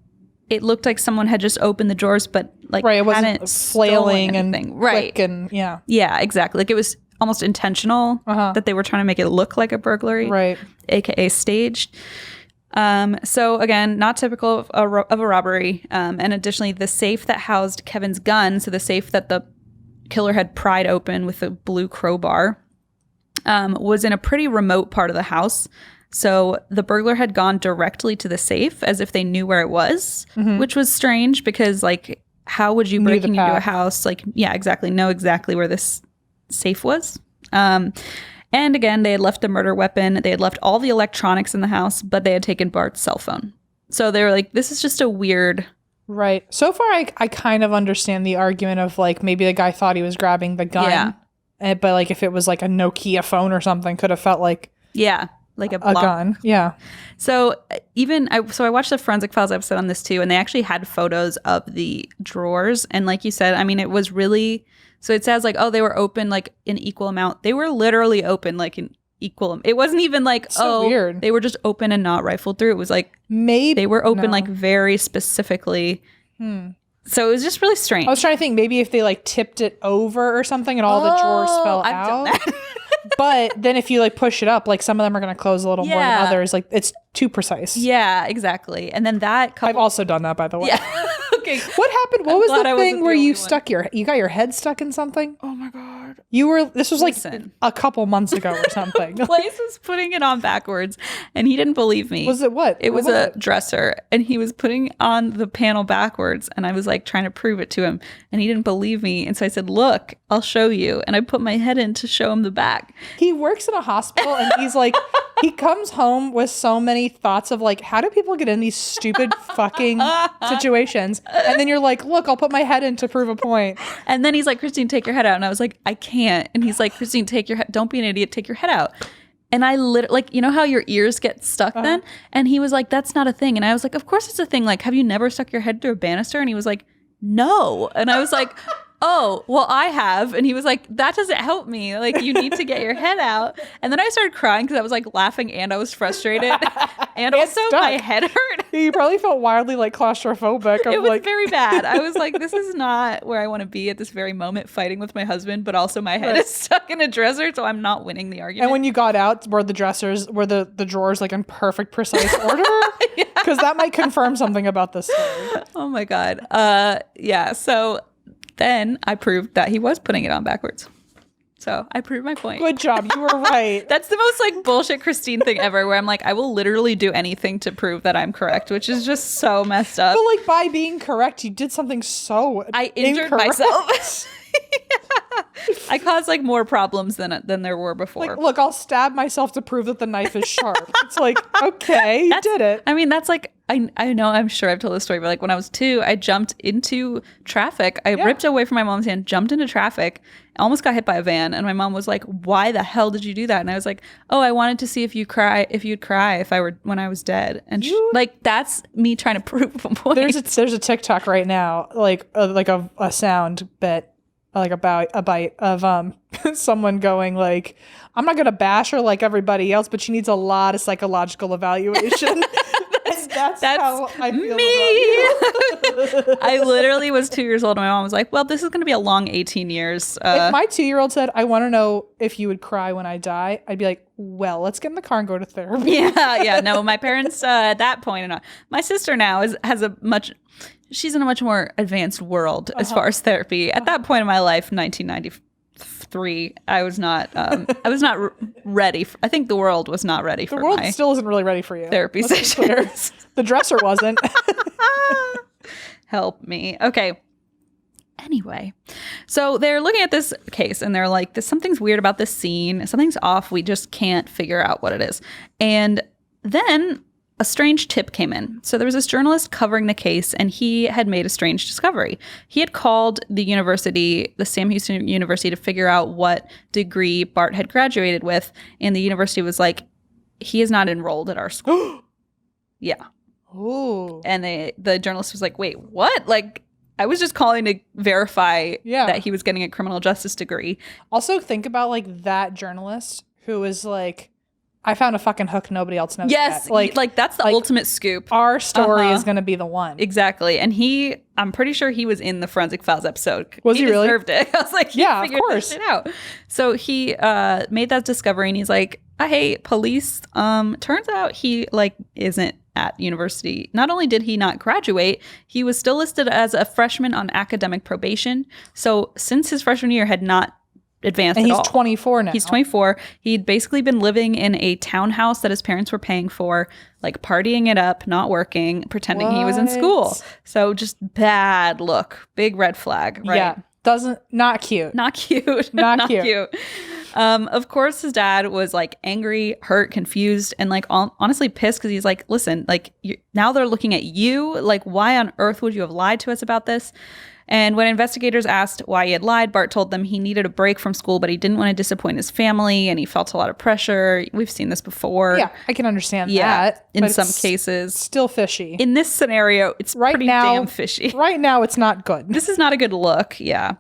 it looked like someone had just opened the drawers, but it wasn't flailing and quick and yeah, exactly. It was almost intentional that they were trying to make it look like a burglary, right? AKA staged. So again, not typical of a robbery. And additionally, the safe that housed Kevin's gun, so the safe that the killer had pried open with a blue crowbar, was in a pretty remote part of the house. So the burglar had gone directly to the safe as if they knew where it was, which was strange because, how would you break into a house? Exactly. Know exactly where this safe was. And again, they had left the murder weapon. They had left all the electronics in the house, but they had taken Bart's cell phone. So they were like, this is just a weird... Right. So far, I kind of understand the argument of, maybe the guy thought he was grabbing the gun. Yeah. But, if it was, a Nokia phone or something, could have felt like... Yeah. Like a gun. Yeah. So I watched the Forensic Files episode on this too, and they actually had photos of the drawers. And like you said, I mean, it was really, so it says they were open in equal amount. They were literally open in equal. It wasn't even weird. They were just open and not rifled through. It was maybe they were open very specifically. So it was just really strange. I was trying to think maybe if they tipped it over or something and all the drawers fell out. Done that. But then if you push it up, some of them are going to close a little more than others. It's too precise. Yeah, exactly. And then I've also done that, by the way. Yeah. Okay. What happened? What was the thing where you got your head stuck in something? Oh my God. This was a couple months ago or something. Place was putting it on backwards and he didn't believe me. Was it what? It was a dresser and he was putting on the panel backwards and I was trying to prove it to him and he didn't believe me. And so I said, look, I'll show you. And I put my head in to show him the back. He works in a hospital and he's he comes home with so many thoughts of how do people get in these stupid fucking situations? And then you're like, look, I'll put my head in to prove a point. And then he's like, Christine, take your head out. And I was like, I can't. And he's like, Christine, don't be an idiot, take your head out. And I like, you know how your ears get stuck then? And he was like, that's not a thing. And I was like, of course it's a thing. Like, have you never stuck your head through a banister? And he was like, no. And I was like, oh, well, I have. And he was like, that doesn't help me. Like, you need to get your head out. And then I started crying because I was like laughing and I was frustrated. And also my head hurt. You probably felt wildly like claustrophobic. It was very bad. I was like, this is not where I want to be at this very moment, fighting with my husband, but also my head is stuck in a dresser, so I'm not winning the argument. And when you got out, were the drawers like in perfect, precise order? Because that might confirm something about this story. Oh my God. Yeah. So then I proved that he was putting it on backwards. So I proved my point. Good job. You were right. That's the most like bullshit Christine thing ever, where I'm like, I will literally do anything to prove that I'm correct, which is just so messed up. But like by being correct, you did something so I injured myself. I caused like more problems than there were before. Like, look, I'll stab myself to prove that the knife is sharp. It's like, okay, you did it. I mean, that's like, I know, I'm sure I've told this story, but like when I was 2, I jumped into traffic. I ripped away from my mom's hand, jumped into traffic, almost got hit by a van. And my mom was like, why the hell did you do that? And I was like, oh, I wanted to see if you'd cry when I was dead. And like, that's me trying to prove a point. There's a TikTok right now, like a sound bit, like about a bite of someone going like, I'm not gonna bash her like everybody else, but she needs a lot of psychological evaluation. That's how I feel me. I literally was 2 years old and my mom was like, well, this is gonna be a long 18 years. If my 2-year-old said, I want to know if you would cry when I die, I'd be like, well, let's get in the car and go to therapy. Yeah. No, my parents at that point, my sister now she's in a much more advanced world as far as therapy. At that point in my life, 1993, I was not ready. I think the world was not ready for me. The world still isn't really ready for you. Therapy sessions. The dresser wasn't. Help me. Okay. Anyway, so they're looking at this case and they're like, something's weird about this scene. Something's off. We just can't figure out what it is. And then a strange tip came in. So there was this journalist covering the case and he had made a strange discovery. He had called the Sam Houston University, to figure out what degree Bart had graduated with. And the university was like, he is not enrolled at our school. Yeah. Ooh. And the journalist was like, wait, what? Like, I was just calling to verify that he was getting a criminal justice degree. Also think about like that journalist who is like, I found a fucking hook nobody else knows. Yes, yet. like that's the ultimate scoop. Our story is going to be the one. Exactly. And I'm pretty sure he was in the Forensic Files episode. Was he really? Deserved it. I was like, yeah, of course. This shit out. So he made that discovery and he's like, I hate police. Turns out he like isn't at university. Not only did he not graduate, he was still listed as a freshman on academic probation. So since his freshman year had not advanced and at all. He's 24 now. He's 24. He'd basically been living in a townhouse that his parents were paying for, like partying it up, not working, pretending he was in school. So just bad look. Big red flag, right? Yeah. Not cute. Not cute. Not cute. Of course, his dad was like angry, hurt, confused, and like honestly pissed because he's like, listen, like now they're looking at you. Like, why on earth would you have lied to us about this? And when investigators asked why he had lied, Bart told them he needed a break from school, but he didn't want to disappoint his family, and he felt a lot of pressure. We've seen this before. Yeah, I can understand that. In some cases. Still fishy. In this scenario, it's pretty damn fishy. Right now, it's not good. This is not a good look, yeah.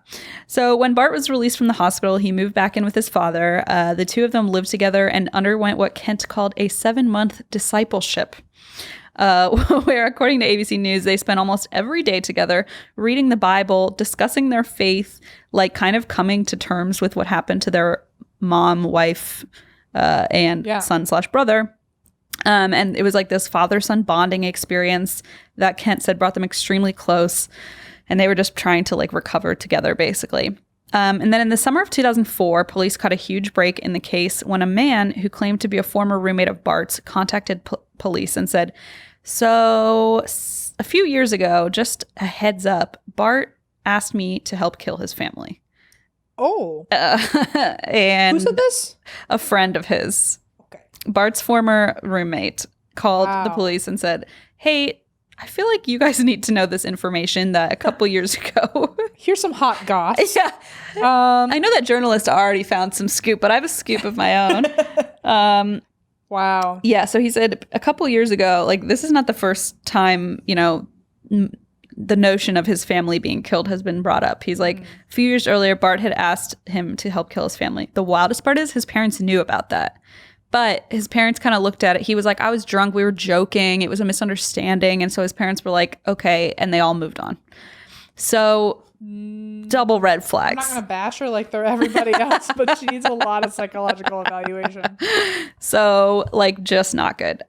So when Bart was released from the hospital, he moved back in with his father. The two of them lived together and underwent what Kent called a 7-month discipleship. Where, according to ABC News, they spent almost every day together reading the Bible, discussing their faith, like kind of coming to terms with what happened to their mom, wife, and son/brother. And it was like this father-son bonding experience that Kent said brought them extremely close. And they were just trying to like recover together, basically. And then in the summer of 2004, police caught a huge break in the case when a man who claimed to be a former roommate of Bart's contacted police and said, so a few years ago, just a heads up, Bart asked me to help kill his family. Oh. And who said this? A friend of his. Okay. Bart's former roommate called the police and said, hey, I feel like you guys need to know this information that a couple years ago. Here's some hot goss. Yeah. I know that journalist already found some scoop, but I have a scoop of my own. Wow. Yeah, so he said a couple years ago, like, this is not the first time, the notion of his family being killed has been brought up. He's like, a few years earlier, Bart had asked him to help kill his family. The wildest part is his parents knew about that. But his parents kind of looked at it. He was like, I was drunk. We were joking. It was a misunderstanding. And so his parents were like, okay. And they all moved on. So double red flags. I'm not going to bash her like they're everybody else, but she needs a lot of psychological evaluation. So, like, just not good.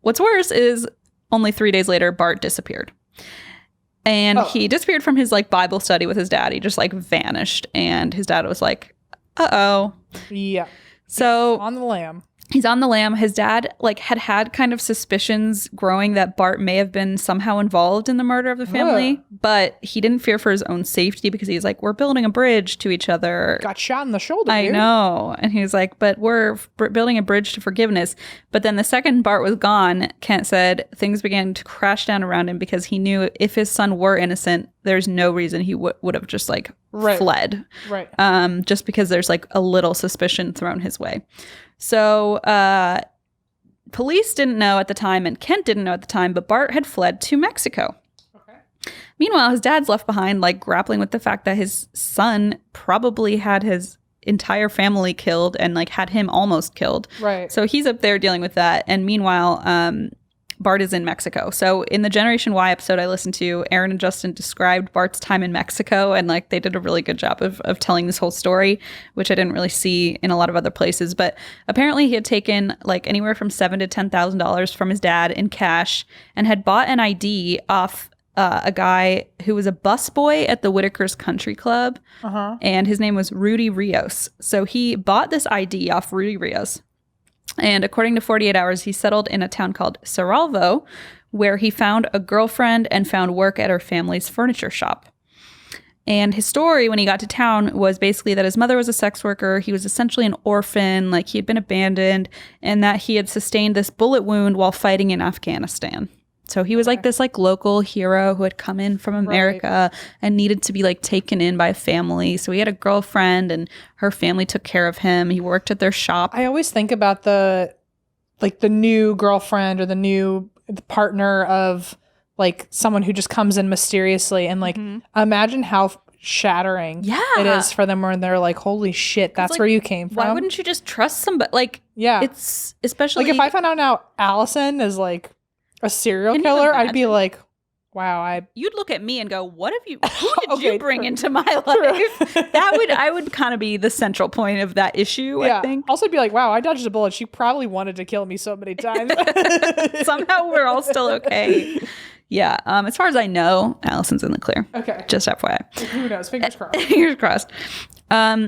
What's worse is only 3 days later, Bart disappeared. And he disappeared from his, like, Bible study with his dad. He just, like, vanished. And his dad was like, uh-oh. Yeah. So on the lam. He's on the lam. His dad, like, had kind of suspicions growing that Bart may have been somehow involved in the murder of the family, but he didn't fear for his own safety because he's like, we're building a bridge to each other. Got shot in the shoulder, I dude. know. And he was like, but we're building a bridge to forgiveness. But then the second Bart was gone, Kent said things began to crash down around him because he knew if his son were innocent, there's no reason he would have just, like, fled. Right. Just because there's, like, a little suspicion thrown his way. So police didn't know at the time, and Kent didn't know at the time, but Bart had fled to Mexico. Okay. Meanwhile, his dad's left behind, like, grappling with the fact that his son probably had his entire family killed and, like, had him almost killed. Right. So he's up there dealing with that. And meanwhile, Bart is in Mexico. So in the Generation Y episode I listened to, Aaron and Justin described Bart's time in Mexico, and, like, they did a really good job of telling this whole story, which I didn't really see in a lot of other places. But apparently he had taken, like, anywhere from $7,000 to $10,000 from his dad in cash and had bought an ID off a guy who was a busboy at the Whitaker's Country Club, and his name was Rudy Rios. So he bought this ID off Rudy Rios. And according to 48 Hours, he settled in a town called Cerralvo, where he found a girlfriend and found work at her family's furniture shop. And his story when he got to town was basically that his mother was a sex worker. He was essentially an orphan, like, he had been abandoned, and that he had sustained this bullet wound while fighting in Afghanistan. So he was like this, like, local hero who had come in from America and needed to be, like, taken in by a family. So he had a girlfriend and her family took care of him. He worked at their shop. I always think about the new girlfriend or the new partner of, like, someone who just comes in mysteriously, and, like, imagine how shattering it is for them when they're like, holy shit, that's, like, where you came from. Why wouldn't you just trust somebody? Like, it's especially, like, if I found out now Allison is, like, a serial killer, I'd be like, wow, you'd look at me and go, who did you bring into my life? I would kind of be the central point of that issue, I think. Also, I'd be like, wow, I dodged a bullet. She probably wanted to kill me so many times. Somehow we're all still okay. Yeah. As far as I know, Allison's in the clear. Okay. Just FYI. Who knows? Fingers crossed. Fingers crossed.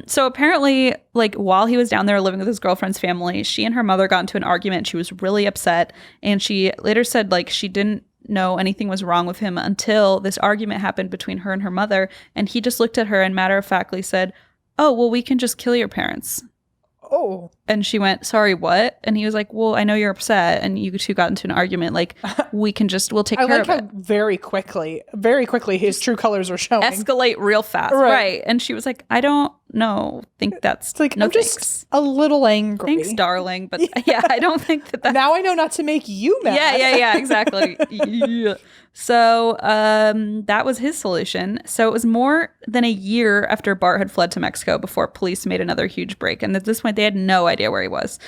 So apparently, like, while he was down there living with his girlfriend's family, she and her mother got into an argument. She was really upset. And she later said, like, she didn't know anything was wrong with him until this argument happened between her and her mother. And he just looked at her and matter-of-factly said, oh, well, we can just kill your parents. Oh. And she went, sorry, what? And he was like, well, I know you're upset and you two got into an argument. Like, we'll take care of it. I like how very quickly his true colors are showing. Escalate real fast. Right. And she was like, I don't think that's, it's like, no, I'm thanks. Just a little angry. Thanks, darling. But yeah, I don't think that now I know not to make you mad. Yeah, exactly. Yeah. So that was his solution. So it was more than a year after Bart had fled to Mexico before police made another huge break. And at this point, they had no idea where he was.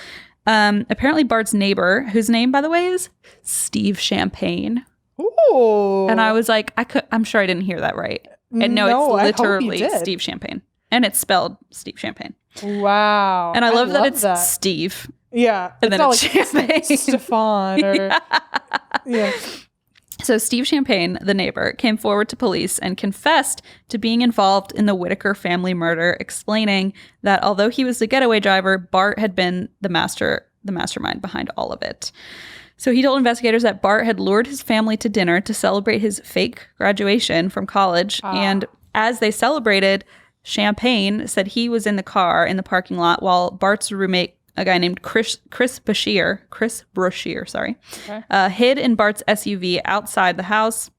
Apparently, Bart's neighbor, whose name, by the way, is Steve Champagne. Ooh. And I was like, I'm sure I didn't hear that right. And no, it's literally Steve Champagne. And it's spelled Steve Champagne. Wow. And I love that it's Steve. Yeah. And then it's Champagne. Stefan. Or, yeah. So Steve Champagne, the neighbor, came forward to police and confessed to being involved in the Whitaker family murder, explaining that although he was the getaway driver, Bart had been the mastermind behind all of it. So he told investigators that Bart had lured his family to dinner to celebrate his fake graduation from college. And as they celebrated, Champagne said he was in the car in the parking lot while Bart's roommate, a guy named Chris Brashear, hid in Bart's SUV outside the house.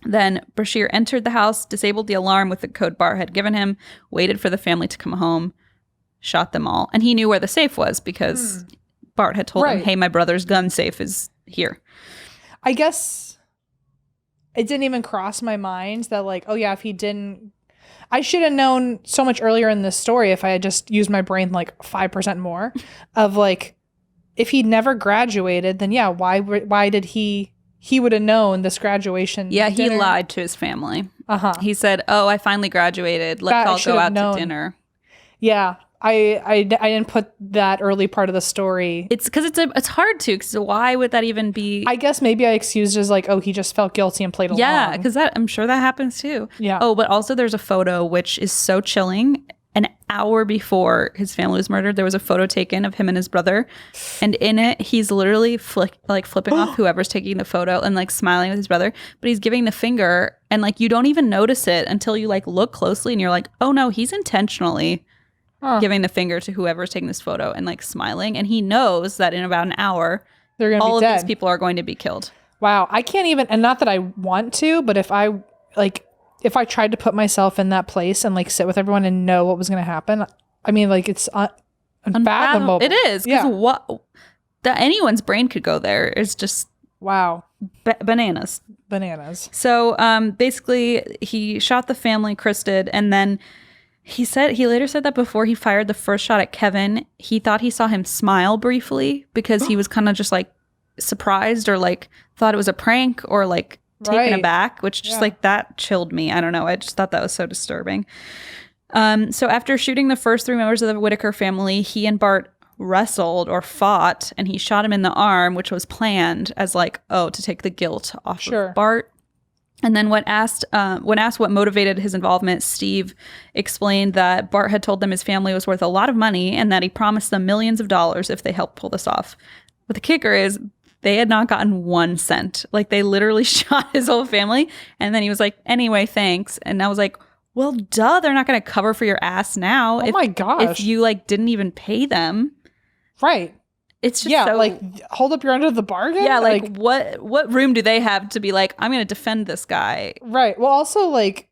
Then Brashear entered the house, disabled the alarm with the code Bart had given him, waited for the family to come home, shot them all. And he knew where the safe was because Bart had told him, hey, my brother's gun safe is here. I guess it didn't even cross my mind that like, oh yeah, if he didn't, I should have known so much earlier in this story if I had just used my brain like 5% more of like, if he never graduated, then yeah, why did he would have known this graduation Yeah, dinner. He lied to his family. He said, oh, I finally graduated. Let's all go out to dinner. Yeah. I didn't put that early part of the story. It's because it's hard to. Because why would that even be? I guess maybe I excused as like, oh, he just felt guilty and played along. Yeah, because I'm sure that happens too. Yeah. Oh, but also there's a photo which is so chilling. An hour before his family was murdered, there was a photo taken of him and his brother, and in it he's literally flipping off whoever's taking the photo and like smiling with his brother, but he's giving the finger, and like you don't even notice it until you like look closely, and you're like, oh no, he's intentionally giving the finger to whoever's taking this photo and like smiling, and he knows that in about an hour they're gonna all be of dead. these people are going to be killed. Wow, I can't even, and not that I want to, but if I tried to put myself in that place and like sit with everyone and know what was going to happen, I mean, like it's unfathomable. It is, because that anyone's brain could go there. It's just wow, bananas. So basically, he shot the family, Chris did, and then he later said that before he fired the first shot at Kevin, he thought he saw him smile briefly because he was kind of just like surprised or like thought it was a prank or like taken aback, which just like that chilled me. I don't know. I just thought that was so disturbing. So after shooting the first 3 members of the Whitaker family, he and Bart wrestled or fought, and he shot him in the arm, which was planned as like, to take the guilt off of Bart. And then when asked what motivated his involvement, Steve explained that Bart had told them his family was worth a lot of money and that he promised them millions of dollars if they helped pull this off. But the kicker is they had not gotten 1 cent. Like they literally shot his whole family. And then he was like, anyway, thanks. And I was like, well, duh, they're not going to cover for your ass now. Oh my gosh. If you like didn't even pay them. Right. It's just like hold up your end of the bargain. Yeah, like what room do they have to be like, I'm going to defend this guy? Right. Well, also like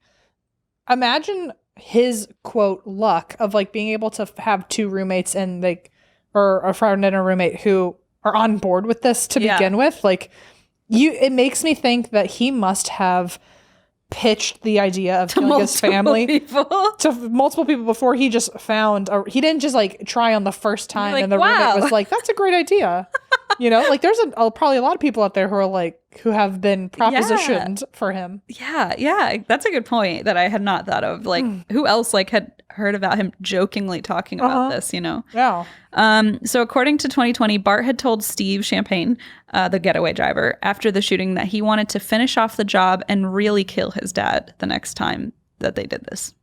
imagine his quote luck of like being able to have 2 roommates and like or a friend and a roommate who are on board with this to begin with. Like it makes me think that he must have pitched the idea of killing his family to multiple people before he just found he didn't just like try on the first time like, and the roommate was like, that's a great idea. You know, like there's probably a lot of people out there who are like who have been propositioned for him. Yeah, that's a good point that I had not thought of. Like who else like had heard about him jokingly talking about this, you know? Yeah. So according to 2020, Bart had told Steve Champagne, the getaway driver, after the shooting that he wanted to finish off the job and really kill his dad the next time that they did this.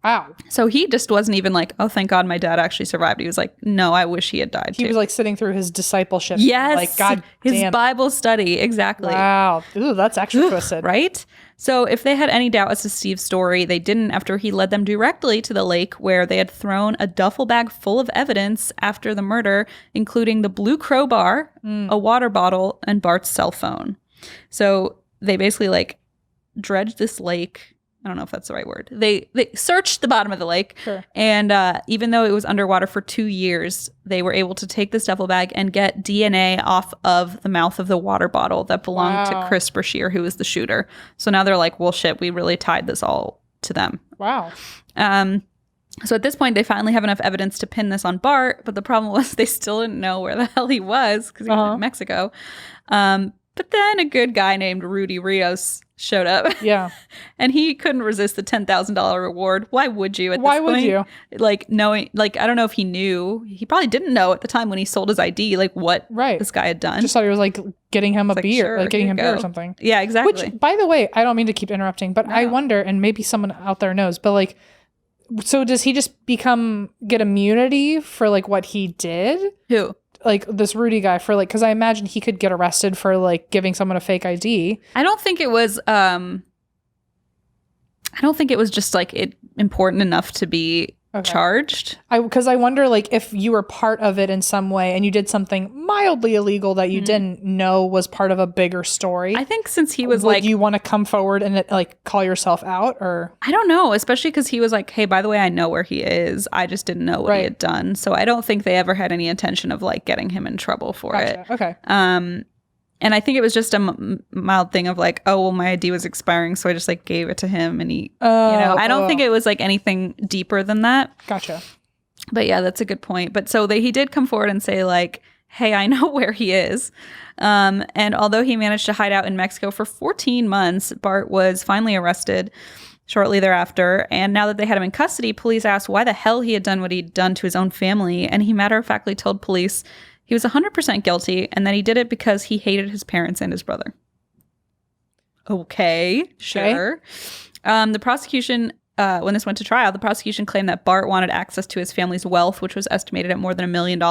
Wow. So he just wasn't even like, oh, thank God my dad actually survived. He was like, no, I wish he had died too. He was like sitting through his discipleship. Yes. Like, God his damn Bible study. Exactly. Wow. Ooh, that's extra twisted. Right? So if they had any doubt as to Steve's story, they didn't after he led them directly to the lake where they had thrown a duffel bag full of evidence after the murder, including the blue crowbar, a water bottle, and Bart's cell phone. So they basically like dredged this lake. I don't know if that's the right word. They searched the bottom of the lake. Sure. And even though it was underwater for 2 years, they were able to take this duffel bag and get DNA off of the mouth of the water bottle that belonged to Chris Brashear, who was the shooter. So now they're like, well, shit, we really tied this all to them. Wow. So at this point, they finally have enough evidence to pin this on Bart. But the problem was they still didn't know where the hell he was because he was in Mexico. But then a good guy named Rudy Rios showed up. Yeah. And he couldn't resist the $10,000 reward. Why would you at this point? Why would you? Like, knowing, like, I don't know if he knew. He probably didn't know at the time when he sold his ID, like, what this guy had done. Just thought he was, like, getting him a beer. Sure, like, getting him beer or something. Yeah, exactly. Which, by the way, I don't mean to keep interrupting, but I wonder, and maybe someone out there knows, but, like, so does he just get immunity for, like, what he did? Who? Like this Rudy guy for like, because I imagine he could get arrested for like giving someone a fake ID. I don't think it was just like important enough to be charged. Because I wonder, like, if you were part of it in some way and you did something mildly illegal that you didn't know was part of a bigger story. I think since he was would like, you want to come forward and like call yourself out, or? I don't know, especially because he was like, hey, by the way, I know where he is. I just didn't know what he had done. So I don't think they ever had any intention of like getting him in trouble for it. Okay. And I think it was just a mild thing of like, oh, well, my ID was expiring, so I just like gave it to him, and he, I don't think it was like anything deeper than that. Gotcha. But yeah, that's a good point. But so he did come forward and say like, hey, I know where he is. And although he managed to hide out in Mexico for 14 months, Bart was finally arrested shortly thereafter. And now that they had him in custody, police asked why the hell he had done what he'd done to his own family. And he matter-of-factly told police he was 100% guilty and that he did it because he hated his parents and his brother. Okay, sure. The prosecution, when this went to trial, the prosecution claimed that Bart wanted access to his family's wealth, which was estimated at more than $1 million.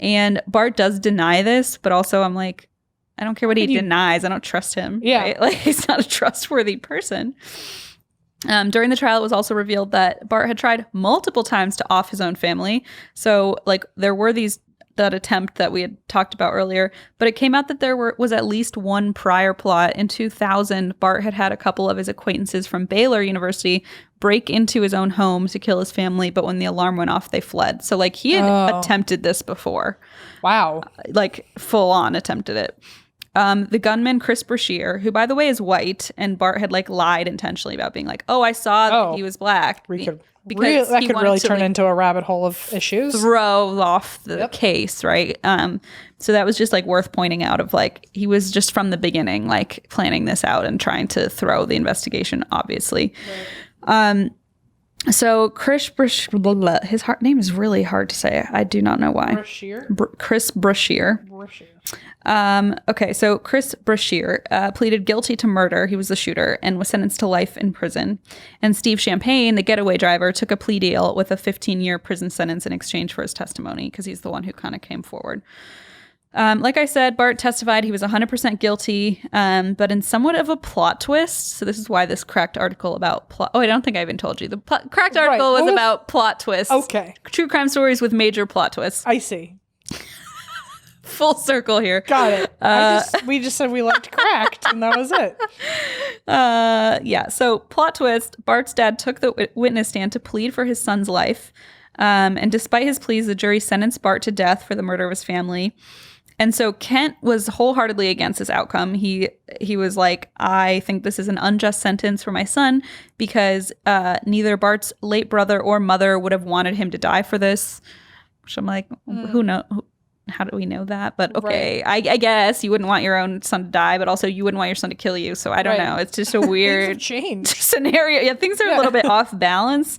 And Bart does deny this, but also I'm like, I don't care what he denies. I don't trust him. Yeah. Right? Like, he's not a trustworthy person. During the trial, it was also revealed that Bart had tried multiple times to off his own family. So, like, there were that attempt that we had talked about earlier, but it came out that there was at least one prior plot. In 2000, Bart had a couple of his acquaintances from Baylor University break into his own home to kill his family, but when the alarm went off, they fled. So, like, he had attempted this before. Wow. Like, full on attempted it. The gunman, Chris Brashear, who, by the way, is white, and Bart had, like, lied intentionally about being like, oh, I saw that he was black. That could really turn into a rabbit hole of issues. Throw off the case, right? So that was just, like, worth pointing out of, like, he was just from the beginning, like, planning this out and trying to throw the investigation, obviously. Right. So Chris Brashear, his name is really hard to say. I do not know why. Brashear? Chris Brashear. Okay, so Chris Brashear pleaded guilty to murder. He was the shooter and was sentenced to life in prison. And Steve Champagne, the getaway driver, took a plea deal with a 15-year prison sentence in exchange for his testimony because he's the one who kind of came forward. Like I said, Bart testified he was 100% guilty, but in somewhat of a plot twist. So this is why this cracked article about plot. Oh, I don't think I even told you. The cracked article was about plot twists. Okay. True crime stories with major plot twists. I see. Full circle here. Got it. We just said we liked cracked, and that was it. Yeah. So plot twist: Bart's dad took the witness stand to plead for his son's life, and despite his pleas, the jury sentenced Bart to death for the murder of his family. And so Kent was wholeheartedly against this outcome. He was like, I think this is an unjust sentence for my son because neither Bart's late brother or mother would have wanted him to die for this. Which I'm like, who knows? How do we know that? But okay, right. I guess you wouldn't want your own son to die, but also you wouldn't want your son to kill you. So I don't know. It's just a weird scenario. Yeah, things are a little bit off balance.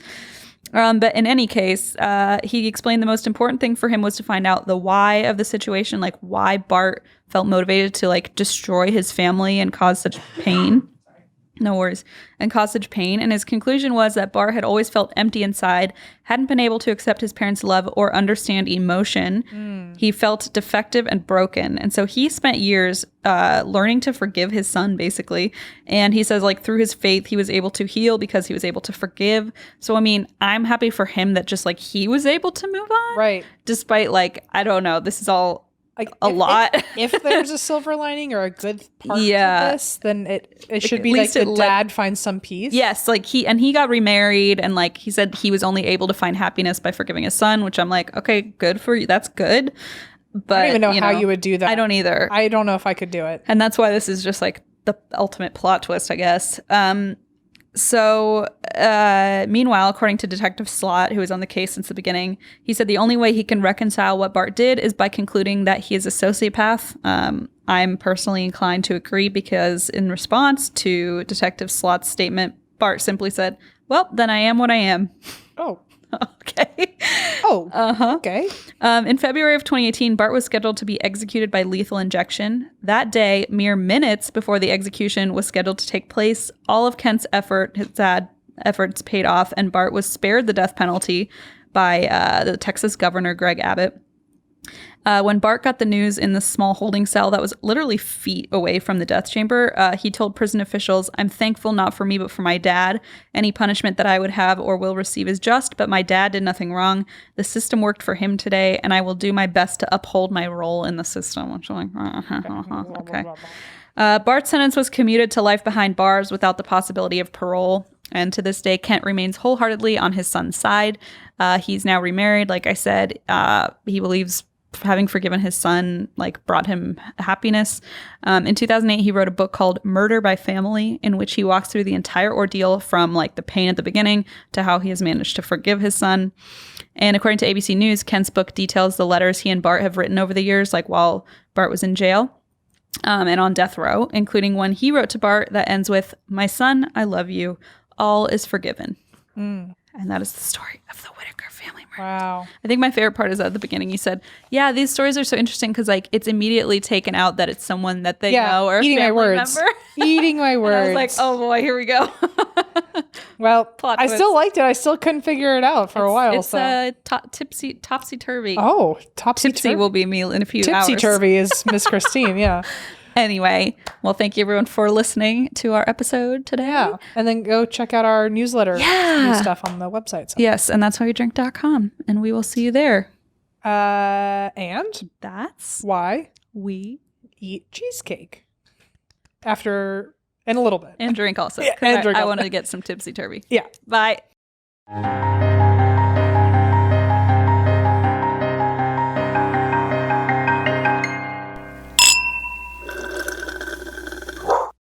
But in any case, he explained the most important thing for him was to find out the why of the situation, like why Bart felt motivated to like destroy his family and cause such pain. No worries. And caused such pain. And his conclusion was that Bart had always felt empty inside, hadn't been able to accept his parents' love or understand emotion. He felt defective and broken. And so he spent years learning to forgive his son, basically. And he says, like, through his faith, he was able to heal because he was able to forgive. So, I mean, I'm happy for him that just, like, he was able to move on. Right. Despite, like, I don't know, this is all... like a lot. If there's a silver lining or a good part to this, then it should be like the dad finds some peace. Yes, like he got remarried, and like he said he was only able to find happiness by forgiving his son, which I'm like, okay, good for you. That's good. But I don't even know how you would do that. I don't either. I don't know if I could do it. And that's why this is just like the ultimate plot twist, I guess. So, meanwhile, according to Detective Slott, who was on the case since the beginning, he said the only way he can reconcile what Bart did is by concluding that he is a sociopath. I'm personally inclined to agree because in response to Detective Slott's statement, Bart simply said, well, then I am what I am. Oh. Okay. Oh. Okay. In February of 2018, Bart was scheduled to be executed by lethal injection. That day, mere minutes before the execution was scheduled to take place, all of Kent's efforts paid off, and Bart was spared the death penalty by the Texas governor, Greg Abbott. When Bart got the news in the small holding cell that was literally feet away from the death chamber, he told prison officials, "I'm thankful not for me but for my dad. Any punishment that I would have or will receive is just, but my dad did nothing wrong. The system worked for him today, and I will do my best to uphold my role in the system." Which I'm like, okay. Bart's sentence was commuted to life behind bars without the possibility of parole. And to this day, Kent remains wholeheartedly on his son's side. He's now remarried. Like I said, he believes having forgiven his son brought him happiness. In 2008, he wrote a book called Murder by Family, in which he walks through the entire ordeal from the pain at the beginning to how he has managed to forgive his son. And according to ABC News, Kent's book details the letters he and Bart have written over the years, while Bart was in jail and on death row, including one he wrote to Bart that ends with, "My son, I love you. All is forgiven." And that is the story of the Whitaker family murders. Wow. I think my favorite part is at the beginning you said, yeah, these stories are so interesting because it's immediately taken out that it's someone that they know or eating a family my words. member. Eating my words. I was like, oh boy, here we go. Well, Plot I twist. still liked it. I still couldn't figure it out for a while. It's topsy-turvy. Oh, topsy-turvy. Tipsy will be me in a few hours. Tipsy-turvy is Miss Christine, yeah. Anyway, well, thank you everyone for listening to our episode today. Yeah. And then go check out our newsletter new stuff on the website. So. Yes, and that's whydrink.com. And we will see you there. And that's why we eat cheesecake after in a little bit. and drink also. Yeah, and drink I also. wanted to get some tipsy-turvy. Yeah. Bye.